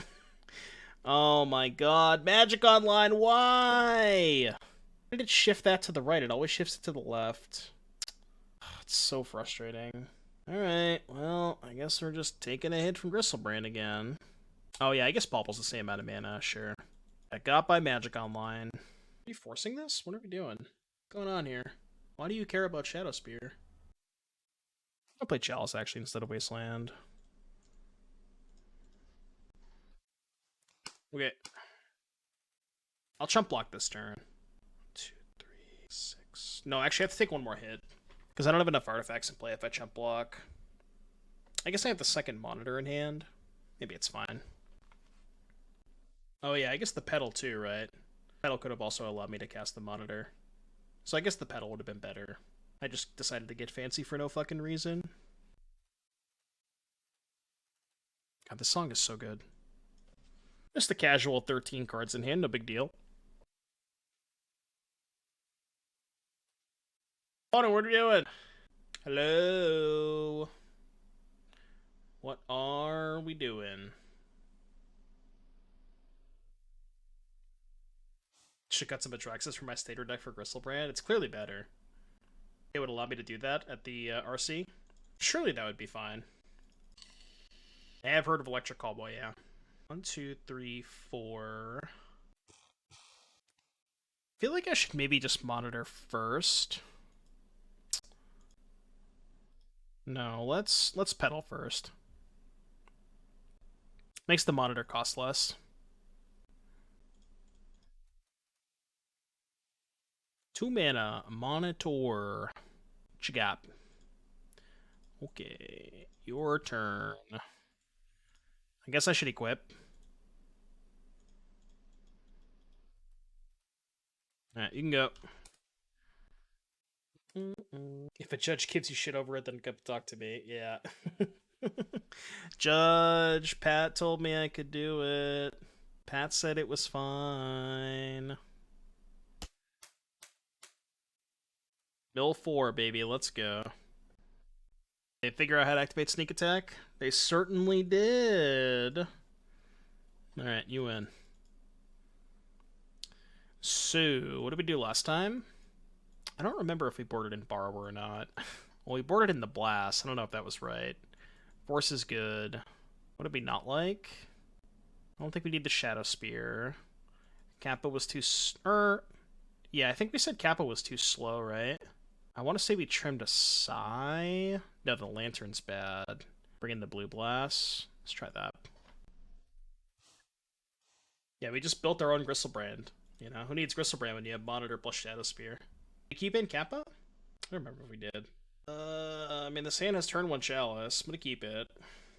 Oh my god, Magic Online, why? Why did it shift that to the right? It always shifts it to the left. It's so frustrating. guess we're just taking a hit from Gristlebrand again. Oh yeah, I guess Bauble's the same amount of mana, sure. I got by Magic Online. Are you forcing this? What are we doing? What's going on here? Why do you care about Shadowspear? I'll play Chalice, actually, instead of Wasteland. Okay. I'll chump block this turn. 2, 3, 6. No, actually, I have to take one more hit. Because I don't have enough artifacts in play if I chump block. I guess I have the second monitor in hand. Maybe it's fine. Oh yeah, I guess the Petal too, right? Petal could have also allowed me to cast the monitor. So I guess the Petal would have been better. I just decided to get fancy for no fucking reason. God, this song is so good. Just a casual 13 cards in hand, no big deal. Dono, what are we doing? Hello? What are we doing? Should cut some Atraxas from my Stater deck for Gristlebrand. It's clearly better. It would allow me to do that at the RC. Surely that would be fine. I have heard of Electric Callboy, yeah. 1, 2, 3, 4. I feel like I should maybe just monitor first. No, let's Petal first. Makes the monitor cost less. Two mana, monitor. What you got? Okay, your turn. I guess I should equip. Alright, you can go. If a judge gives you shit over it, then come talk to me. Yeah. Judge, Pat told me I could do it. Pat said it was fine. Mill 4, baby. Let's go. They figure out how to activate Sneak Attack? They certainly did. Alright, you win. So, what did we do last time? I don't remember if we boarded in Borrower or not. Well, we boarded in the Blast. I don't know if that was right. Force is good. What did we not like? I don't think we need the Shadowspear. Kappa was too... yeah, I think we said Kappa was too slow, right? I want to say we trimmed a Sai. No, the Lantern's bad. Bring in the Blue Blast. Let's try that. Yeah, we just built our own Gristlebrand. You know, who needs Gristlebrand when you have Monitor plus Shadowspear? We keep in Kappa? I don't remember if we did. I mean, the sand has turn 1 Chalice. I'm gonna keep it.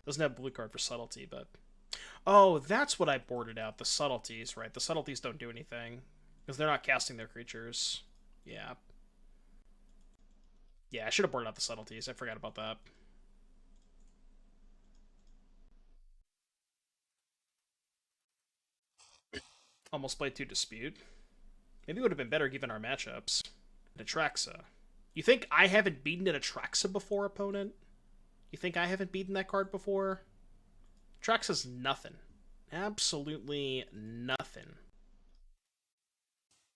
Doesn't have blue card for Subtlety, but... Oh, that's what I boarded out. The Subtleties, right? The Subtleties don't do anything. Because they're not casting their creatures. Yeah. Yeah, I should have boarded out the Subtleties. I forgot about that. Almost played 2 Dispute. Maybe it would have been better given our matchups. Atraxa. You think I haven't beaten an Atraxa before, opponent? You think I haven't beaten that card before? Atraxa's nothing. Absolutely nothing.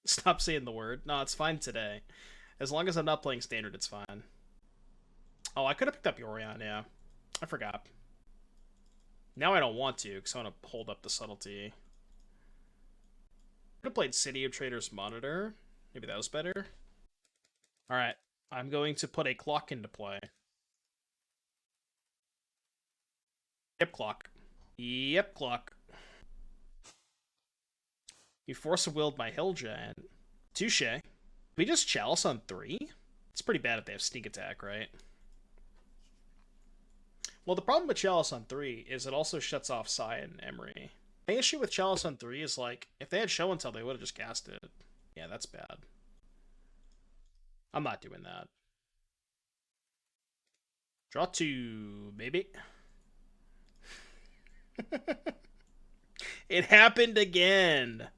Stop saying the word. No, it's fine today. As long as I'm not playing Standard, it's fine. Oh, I could have picked up Yorion, yeah. I forgot. Now I don't want to, because I want to hold up the Subtlety. I could have played City of Traitors Monitor. Maybe that was better. Alright, I'm going to put a clock into play. Yep, clock. Yep, clock. You force a willed my Hill Giant. Touche. We just Chalice on 3? It's pretty bad if they have Sneak Attack, right? Well, the problem with Chalice on 3 is it also shuts off Sai and Emry. My issue with Chalice on 3 is, like, if they had Show and Tell, they would have just cast it. Yeah, that's bad. I'm not doing that. Draw 2, baby. It happened again.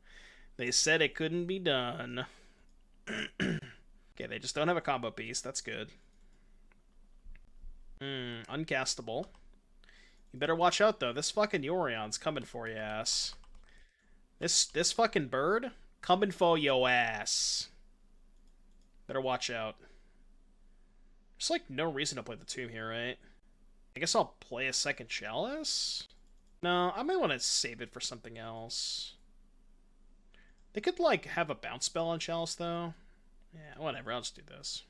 They said it couldn't be done. Okay, they just don't have a combo piece. That's good. Uncastable. You better watch out, though. This fucking Yorion's coming for your ass. This fucking bird coming for your ass. Better watch out. There's, like, no reason to play the Tomb here, right? I guess I'll play a second Chalice? No, I might want to save it for something else. They could, like, have a bounce spell on Chalice, though. Yeah, whatever, I'll just do this.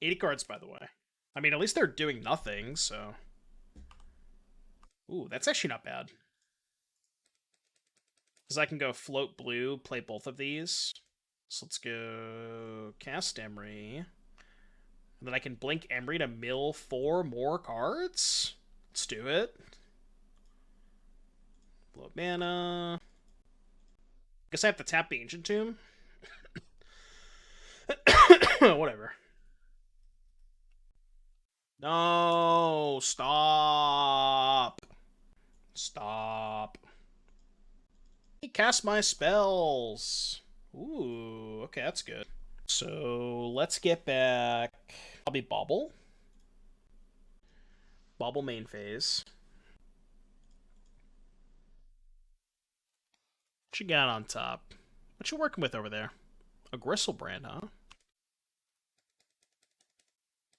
80 cards, by the way. I mean, at least they're doing nothing, so... Ooh, that's actually not bad. Because I can go float blue, play both of these. So let's go cast Emry. And then I can blink Emry to mill 4 more cards? Let's do it. Blow mana. Guess I have to tap the Ancient Tomb. Whatever. No, stop. Stop. He cast my spells. Ooh, okay, that's good. So let's get back. I'll be Bauble. Bauble main phase. What you got on top? What you working with over there? A Gristlebrand, huh?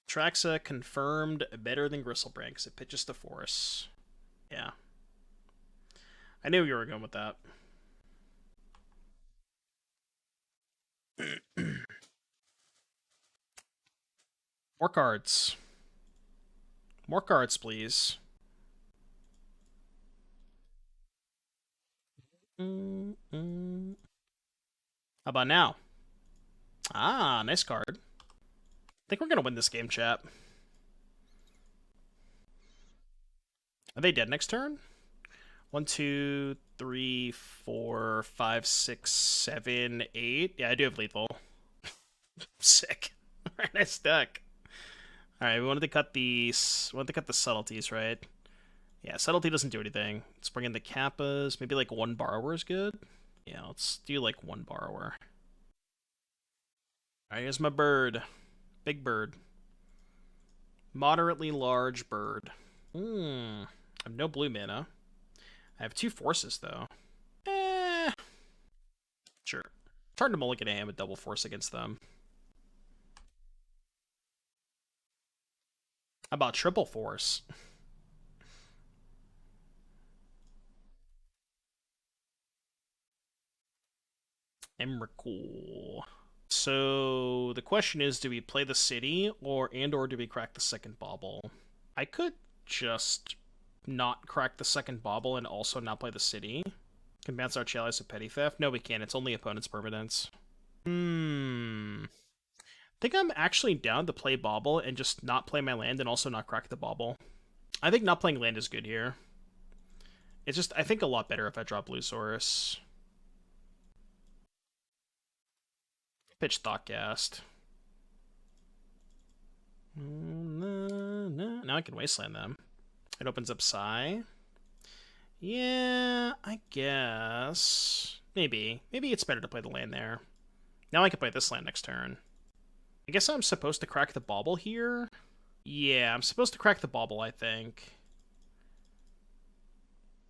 Traxa confirmed better than Gristlebrand because it pitches to Force. Yeah. I knew you were going with that. More cards. More cards, please. How about now? Ah, nice card. I think we're going to win this game, chat. Are they dead next turn? 1, 2, 3, 4, 5, 6, 7, 8. Yeah, I do have lethal. Sick. Very nice deck. Alright, we wanted to cut the subtleties, right? Yeah, subtlety doesn't do anything. Let's bring in the Kappas. Maybe like 1 borrower is good. Yeah, let's do like 1 borrower. Alright, here's my bird. Big bird. Moderately large bird. I have no blue mana. I have 2 forces, though. Sure. It's hard to mulligan a with double force against them. How about triple force? Emrakul. So the question is, do we play the city or do we crack the second Bauble? I could just not crack the second Bauble and also not play the city. Can bounce our Chalice of Petty Theft? No, we can't. It's only opponent's permanents. I think I'm actually down to play Bauble and just not play my land and also not crack the Bauble. I think not playing land is good here. It's just, I think a lot better if I draw Blue Source. Pitch Thoughtcast. Now I can Wasteland them. It opens up Psy. Yeah, I guess. Maybe. Maybe it's better to play the land there. Now I can play this land next turn. I guess I'm supposed to crack the Bauble here? Yeah, I'm supposed to crack the Bauble, I think.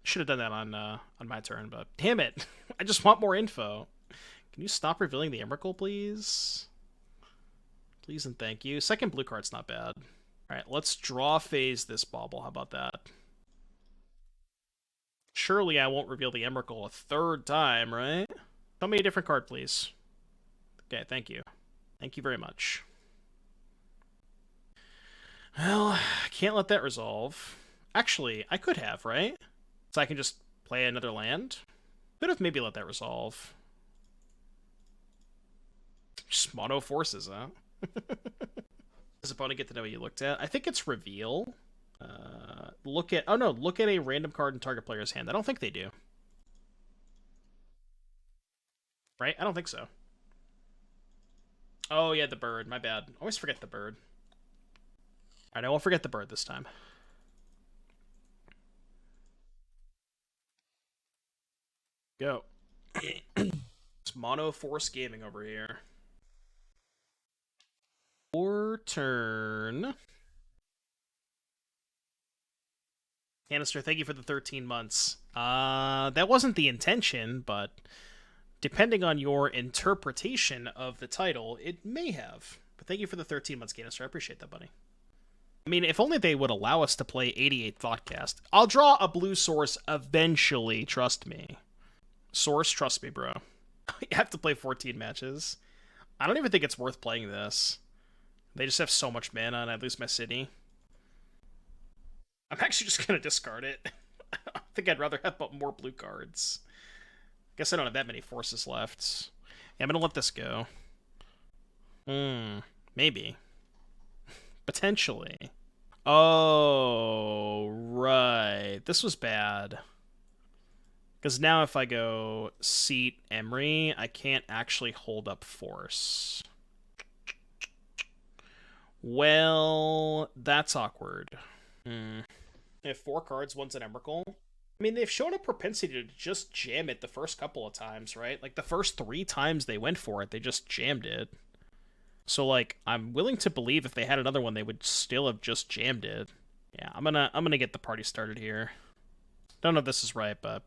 Should have done that on my turn, but damn it. I just want more info. Can you stop revealing the Emrakul, please? Please and thank you. Second blue card's not bad. Alright, let's draw phase this Bauble. How about that? Surely I won't reveal the Emrakul a 3rd time, right? Tell me a different card, please. Okay, thank you. Thank you very much. Well, I can't let that resolve. Actually, I could have, right? So I can just play another land? Could have maybe let that resolve. Just mono forces, huh? Does opponent get to know what you looked at? I think it's reveal. Look at a random card in target player's hand. I don't think they do. Right? I don't think so. Oh, yeah, the bird. My bad. Always forget the bird. Alright, I won't forget the bird this time. Go. It's mono force gaming over here. Your turn. Cannister, thank you for the 13 months. That wasn't the intention, but depending on your interpretation of the title, it may have. But thank you for the 13 months, Cannister. I appreciate that, buddy. I mean, if only they would allow us to play 88 Thoughtcast. I'll draw a blue source eventually, trust me. Source, trust me, bro. You have to play 14 matches. I don't even think it's worth playing this. They just have so much mana and I lose my city. I'm actually just going to discard it. I think I'd rather have more blue cards. Guess I don't have that many forces left. Yeah, I'm going to let this go. Maybe. Potentially. Oh, right. This was bad. Because now if I go seat Emry, I can't actually hold up force. Well, that's awkward. They have 4 cards, one's an Emrakul. I mean, they've shown a propensity to just jam it the first couple of times, right? Like, the first 3 times they went for it, they just jammed it. So, like, I'm willing to believe if they had another one, they would still have just jammed it. Yeah, I'm gonna get the party started here. Don't know if this is right, but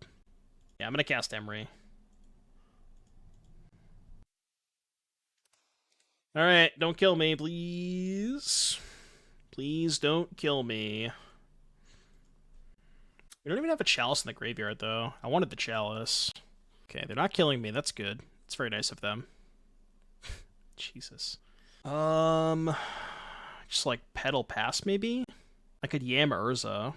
yeah, I'm gonna cast Emry. Alright, don't kill me, please. Please don't kill me. We don't even have a Chalice in the graveyard, though. I wanted the Chalice. Okay, they're not killing me. That's good. It's very nice of them. Jesus. Just like Petal Pass, maybe? I could Yam Urza.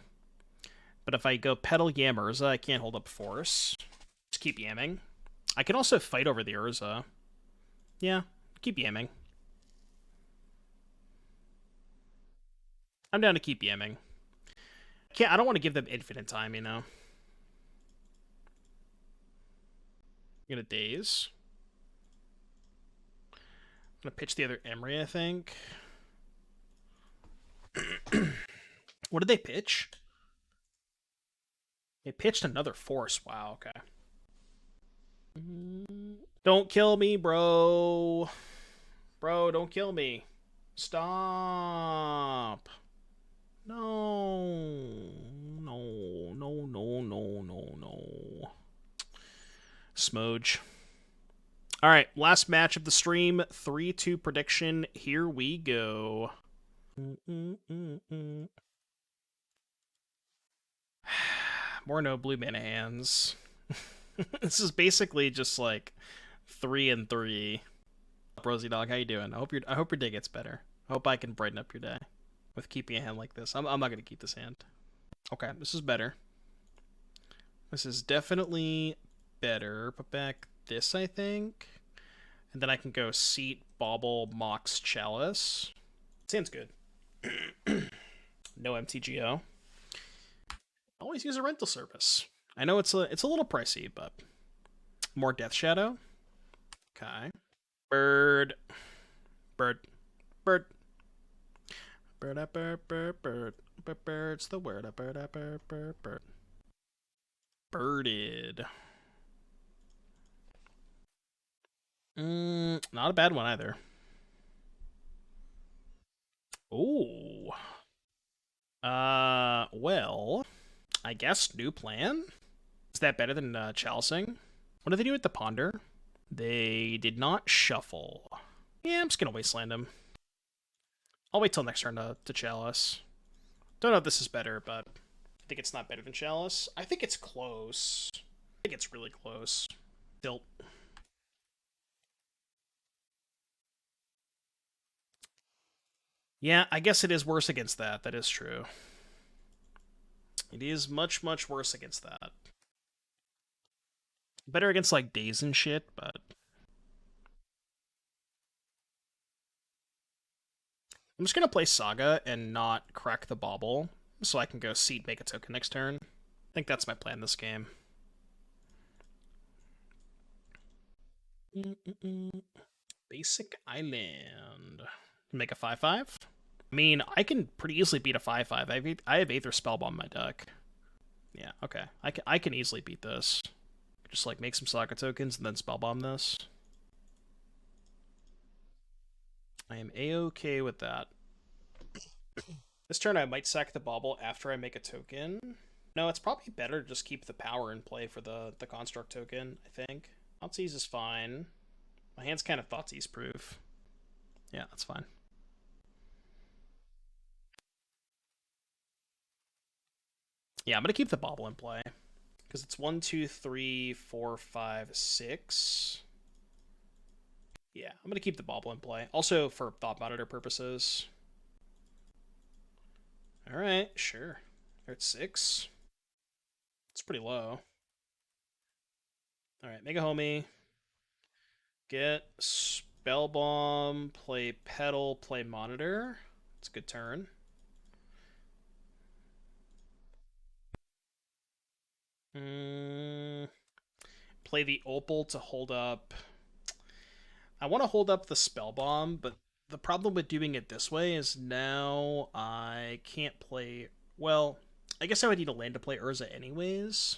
But if I go Petal Yam Urza, I can't hold up Force. Just keep yamming. I can also fight over the Urza. Yeah, keep yamming. I'm down to keep yamming. I don't want to give them infinite time, you know? I'm gonna daze. I'm gonna pitch the other Emry, I think. What did they pitch? They pitched another force. Wow, okay. Don't kill me, bro. Bro, don't kill me. Stop. No. No, no, no, no, no, no. Smoge. Alright, last match of the stream. 3-2 prediction. Here we go. More no blue mana hands. This is basically just like 3-3. Rosie Dog, how you doing? I hope your day gets better. I hope I can brighten up your day with keeping a hand like this. I'm not gonna keep this hand. Okay, this is better. This is definitely better. Put back this, I think. And then I can go seat, Bauble, Mox, Chalice. Sounds good. No MTGO. Always use a rental service. I know it's a little pricey, but more Death Shadow. Okay. Bird. Bird. Bird. Bird up, bird, bird, bird. Bird's the word. Bird up, bird, bird, bird. Birded. Not a bad one either. Ooh. Well, I guess new plan? Is that better than Chalicing? What did they do with the Ponder? They did not shuffle. Yeah, I'm just gonna Wasteland him. I'll wait till next turn to Chalice. Don't know if this is better, but I think it's not better than Chalice. I think it's close. I think it's really close. Tilt. Yeah, I guess it is worse against that. That is true. It is much, much worse against that. Better against, like, Daze and shit, but... I'm just gonna play Saga and not crack the Bauble, so I can go seat, make a token next turn. I think that's my plan this game. Basic Island. Make a 5/5? I mean, I can pretty easily beat a 5/5. I have Aether Spellbomb in my deck. Yeah, okay. I can easily beat this. Just, like, make some Saga tokens and then Spellbomb this. I am A-okay with that. This turn I might sack the Bauble after I make a token. No, it's probably better to just keep the power in play for the Construct token, I think. Thoughtseize is fine. My hand's kind of Thoughtseize proof. Yeah, that's fine. Yeah, I'm gonna keep the Bauble in play. Because it's 1, 2, 3, 4, 5, 6. Yeah, I'm gonna keep the Bauble in play. Also for Thought Monitor purposes. Alright, sure. They're at 6. It's pretty low. Alright, Mega Homie. Get Spellbomb, play Petal, play Monitor. It's a good turn. Play the Opal to hold up. I want to hold up the Spellbomb, but the problem with doing it this way is now I can't play... Well, I guess I would need a land to play Urza anyways.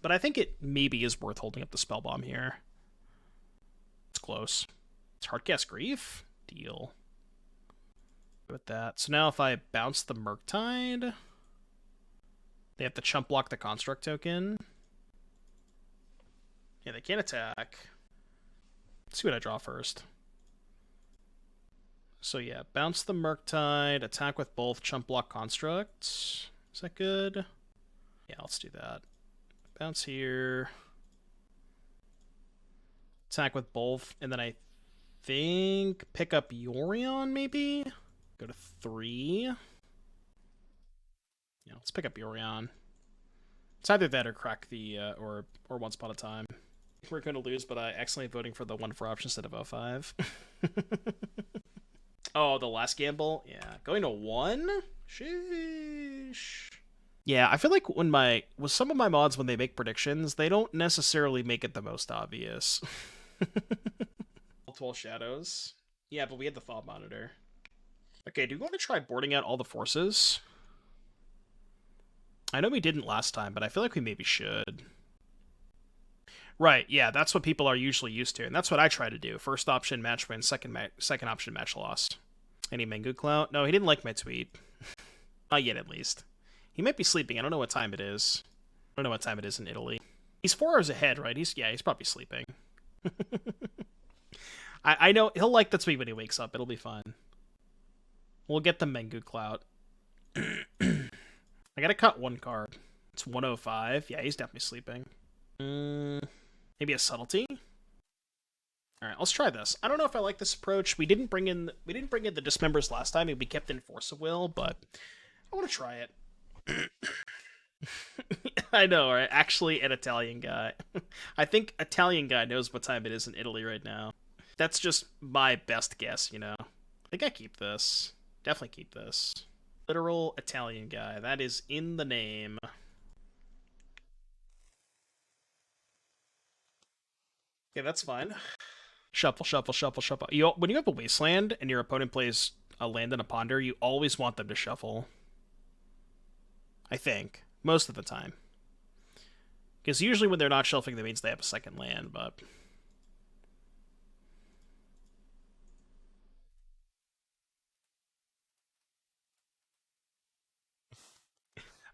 But I think it maybe is worth holding up the Spellbomb here. It's close. It's Hardcast Grief? Deal. With that. So now if I bounce the Murktide, they have to chump block the Construct token. Yeah, they can't attack. Let's see what I draw first. So yeah, bounce the Murktide, attack with both, chump block Construct. Is that good? Yeah, let's do that. Bounce here. Attack with both, and then I think pick up Yorion, maybe? Go to 3. Yeah, let's pick up Yorion. It's either that or crack the, or Once Upon a Time. We're going to lose, but I accidentally voting for the 1-4 option instead of 05. Oh, the last gamble? Yeah. Going to 1? Sheesh. Yeah, I feel like with some of my mods, when they make predictions, they don't necessarily make it the most obvious. 12 Shadows. Yeah, but we had the Thought Monitor. Okay, do we want to try boarding out all the forces? I know we didn't last time, but I feel like we maybe should. Right, yeah, that's what people are usually used to, and that's what I try to do. First option, match win. Second option, match loss. Any Mengu Clout? No, he didn't like my tweet. Not yet, at least. He might be sleeping. I don't know what time it is. I don't know what time it is in Italy. He's 4 hours ahead, right? He's probably sleeping. I know he'll like the tweet when he wakes up. It'll be fun. We'll get the Mengu Clout. I gotta cut 1 card. It's 105. Yeah, he's definitely sleeping. Maybe a Subtlety? Alright, let's try this. I don't know if I like this approach. We didn't bring in the Dismembers last time, and we kept in Force of Will, but I want to try it. I know, right? Actually, an Italian guy. I think Italian guy knows what time it is in Italy right now. That's just my best guess, you know. I think I keep this. Definitely keep this. Literal Italian guy. That is in the name. Yeah, that's fine. Shuffle, shuffle, shuffle, shuffle. When you have a Wasteland and your opponent plays a land and a Ponder, you always want them to shuffle. I think. Most of the time. Because usually when they're not shuffling, that means they have a second land, but...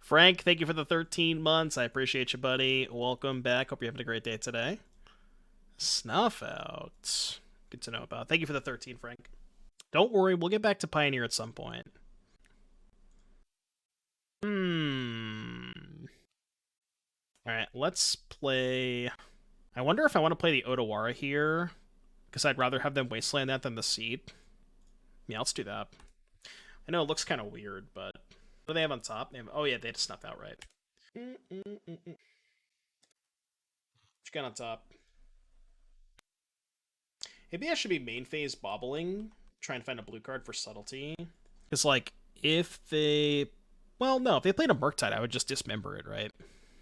Frank, thank you for the 13 months. I appreciate you, buddy. Welcome back. Hope you're having a great day today. Snuff out. Good to know about. Thank you for the 13, Frank. Don't worry, we'll get back to Pioneer at some point. Alright, let's play... I wonder if I want to play the Otawara here, because I'd rather have them Wasteland that than the Seat. Yeah, let's do that. I know it looks kind of weird, but... What do they have on top? Oh yeah, they had to Snuff out, right. What you got on top? Maybe I should be main phase bobbling, try and find a blue card for Subtlety. Because, like, if they... Well, no, if they played a Murktide, I would just dismember it, right?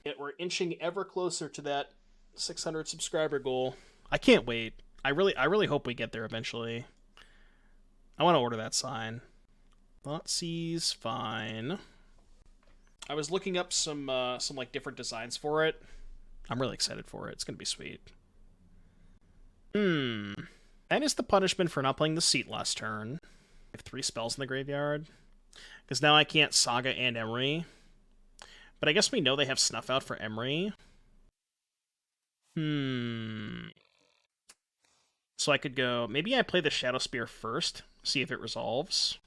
Yet we're inching ever closer to that 600 subscriber goal. I can't wait. I really hope we get there eventually. I want to order that sign. Thoughtseize, fine. I was looking up some like different designs for it. I'm really excited for it. It's gonna be sweet. That is the punishment for not playing the Seat last turn. I have 3 spells in the graveyard. Because now I can't Saga and Emry. But I guess we know they have Snuff out for Emry. So I could go... Maybe I play the Shadowspear first, see if it resolves.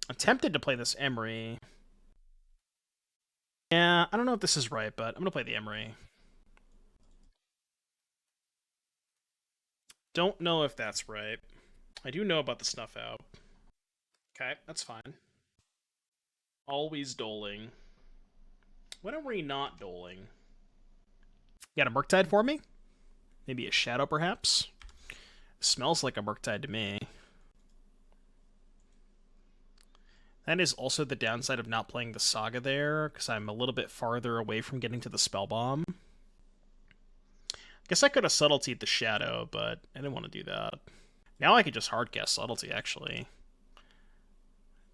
I'm tempted to play this Emry. Yeah, I don't know if this is right, but I'm gonna play the Emry. Don't know if that's right. I do know about the Snuff Out. Okay, that's fine. Always doling. When are we not doling? You got a Murktide for me? Maybe a Shadow, perhaps? Smells like a Murktide to me. That is also the downside of not playing the Saga there, because I'm a little bit farther away from getting to the Spellbomb. Guess I could have Subtletied the Shadow, but I didn't want to do that. Now I could just hardcast Subtlety, actually.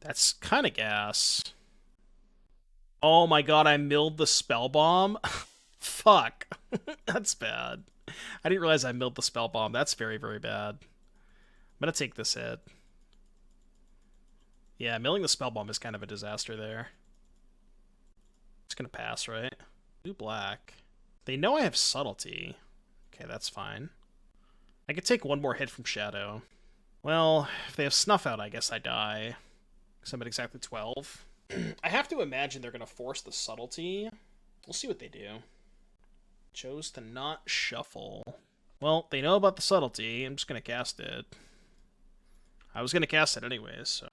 That's kind of gas. Oh my god, I milled the Spellbomb? Fuck. That's bad. I didn't realize I milled the Spellbomb. That's very, very bad. I'm gonna take this hit. Yeah, milling the Spellbomb is kind of a disaster there. It's gonna pass, right? Blue black. They know I have Subtlety. Okay, that's fine. I could take one more hit from Shadow. Well, if they have Snuff Out, I guess I die. Because I'm at exactly 12. I have to imagine they're gonna force the Subtlety. We'll see what they do. Chose to not shuffle. Well, they know about the Subtlety. I'm just gonna cast it. I was gonna cast it anyways, so...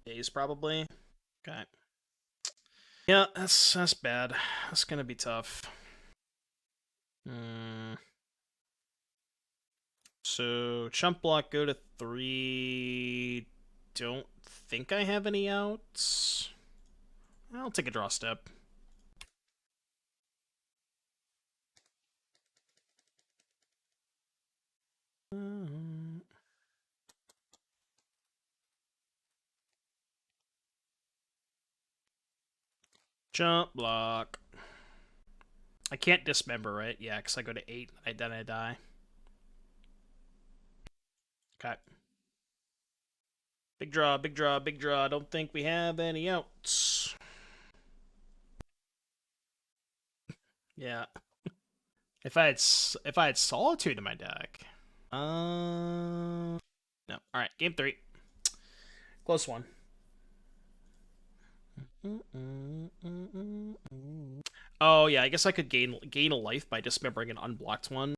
Days, probably. Okay. Yeah, that's bad. That's gonna be tough. So, chump block, go to 3. Don't think I have any outs. I'll take a draw step. Jump block. I can't dismember, right? Yeah, because I go to 8, then I die. Okay. Big draw, big draw, big draw. I don't think we have any outs. Yeah. If I had Solitude in my deck. No. Alright, game 3. Close one. Oh yeah, I guess I could gain a life by dismembering an unblocked one.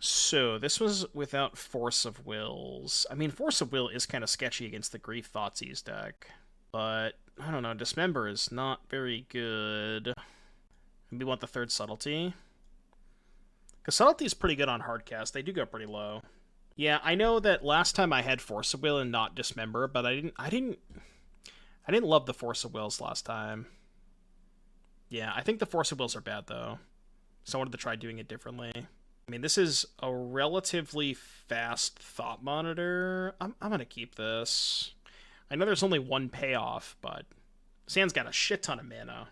So this was without Force of Wills. I mean, Force of Will is kind of sketchy against the Grief Thoughtseize deck, but I don't know. Dismember is not very good. We want the third Subtlety, because Subtlety is pretty good on hardcast. They do go pretty low. Yeah, I know that last time I had Force of Will and not Dismember, but I didn't love the Force of Wills last time. Yeah, I think the Force of Wills are bad though, so I wanted to try doing it differently. I mean, this is a relatively fast Thought Monitor. I'm gonna keep this. I know there's only one payoff, but Sand's got a shit ton of mana.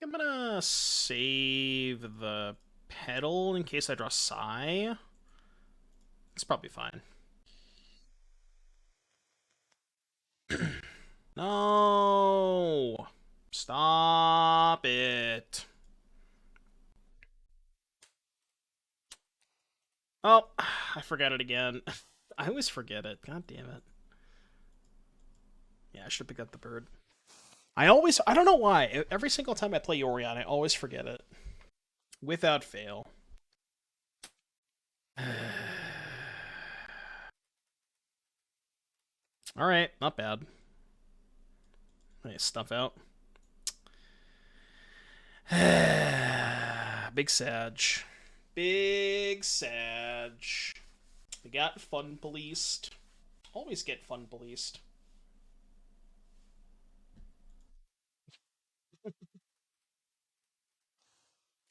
I'm gonna save the Petal in case I draw Psy. It's probably fine. No! Stop it. Oh, I forgot it again. I always forget it. God damn it. Yeah, I should have picked up the bird. I don't know why. Every single time I play Yorion, I always forget it. Without fail. Alright, not bad. Nice stuff out. Big Sag. Big Sag. We got fun policed. Always get fun policed.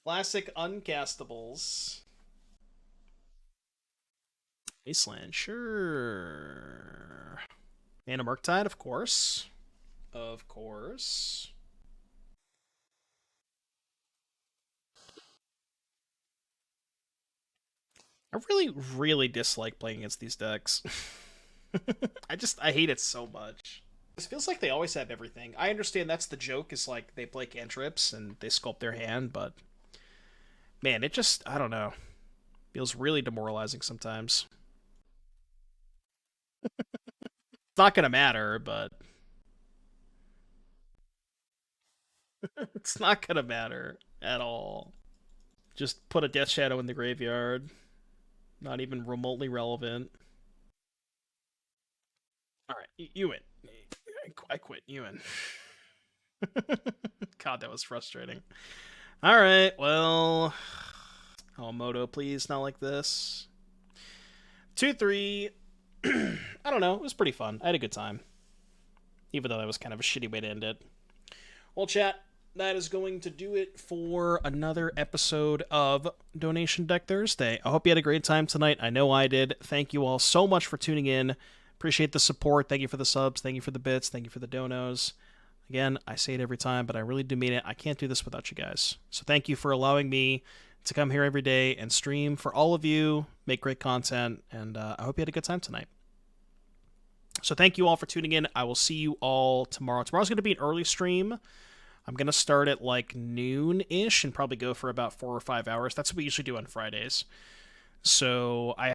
Classic uncastables. Wasteland, sure. And a Murktide, of course. Of course. I really, really dislike playing against these decks. I hate it so much. This feels like they always have everything. I understand that's the joke, is like they play cantrips and they sculpt their hand, but man, it just, I don't know. Feels really demoralizing sometimes. It's not gonna matter, but it's not gonna matter at all. Just put a Death Shadow in the graveyard. Not even remotely relevant. Alright, you win. I quit. You win. God, that was frustrating. Alright, well... Oh, Moto, please, not like this. 2-3. I don't know, it was pretty fun. I had a good time. Even though that was kind of a shitty way to end it. Well, chat, that is going to do it for another episode of Donation Deck Thursday. I hope you had a great time tonight. I know I did. Thank you all so much for tuning in. Appreciate the support. Thank you for the subs. Thank you for the bits. Thank you for the donos. Again, I say it every time, but I really do mean it. I can't do this without you guys. So thank you for allowing me to come here every day and stream for all of you, make great content, and I hope you had a good time tonight. So thank you all for tuning in. I will see you all tomorrow. Tomorrow's going to be an early stream. I'm going to start at like noon-ish and probably go for about 4 or 5 hours. That's what we usually do on Fridays. So I...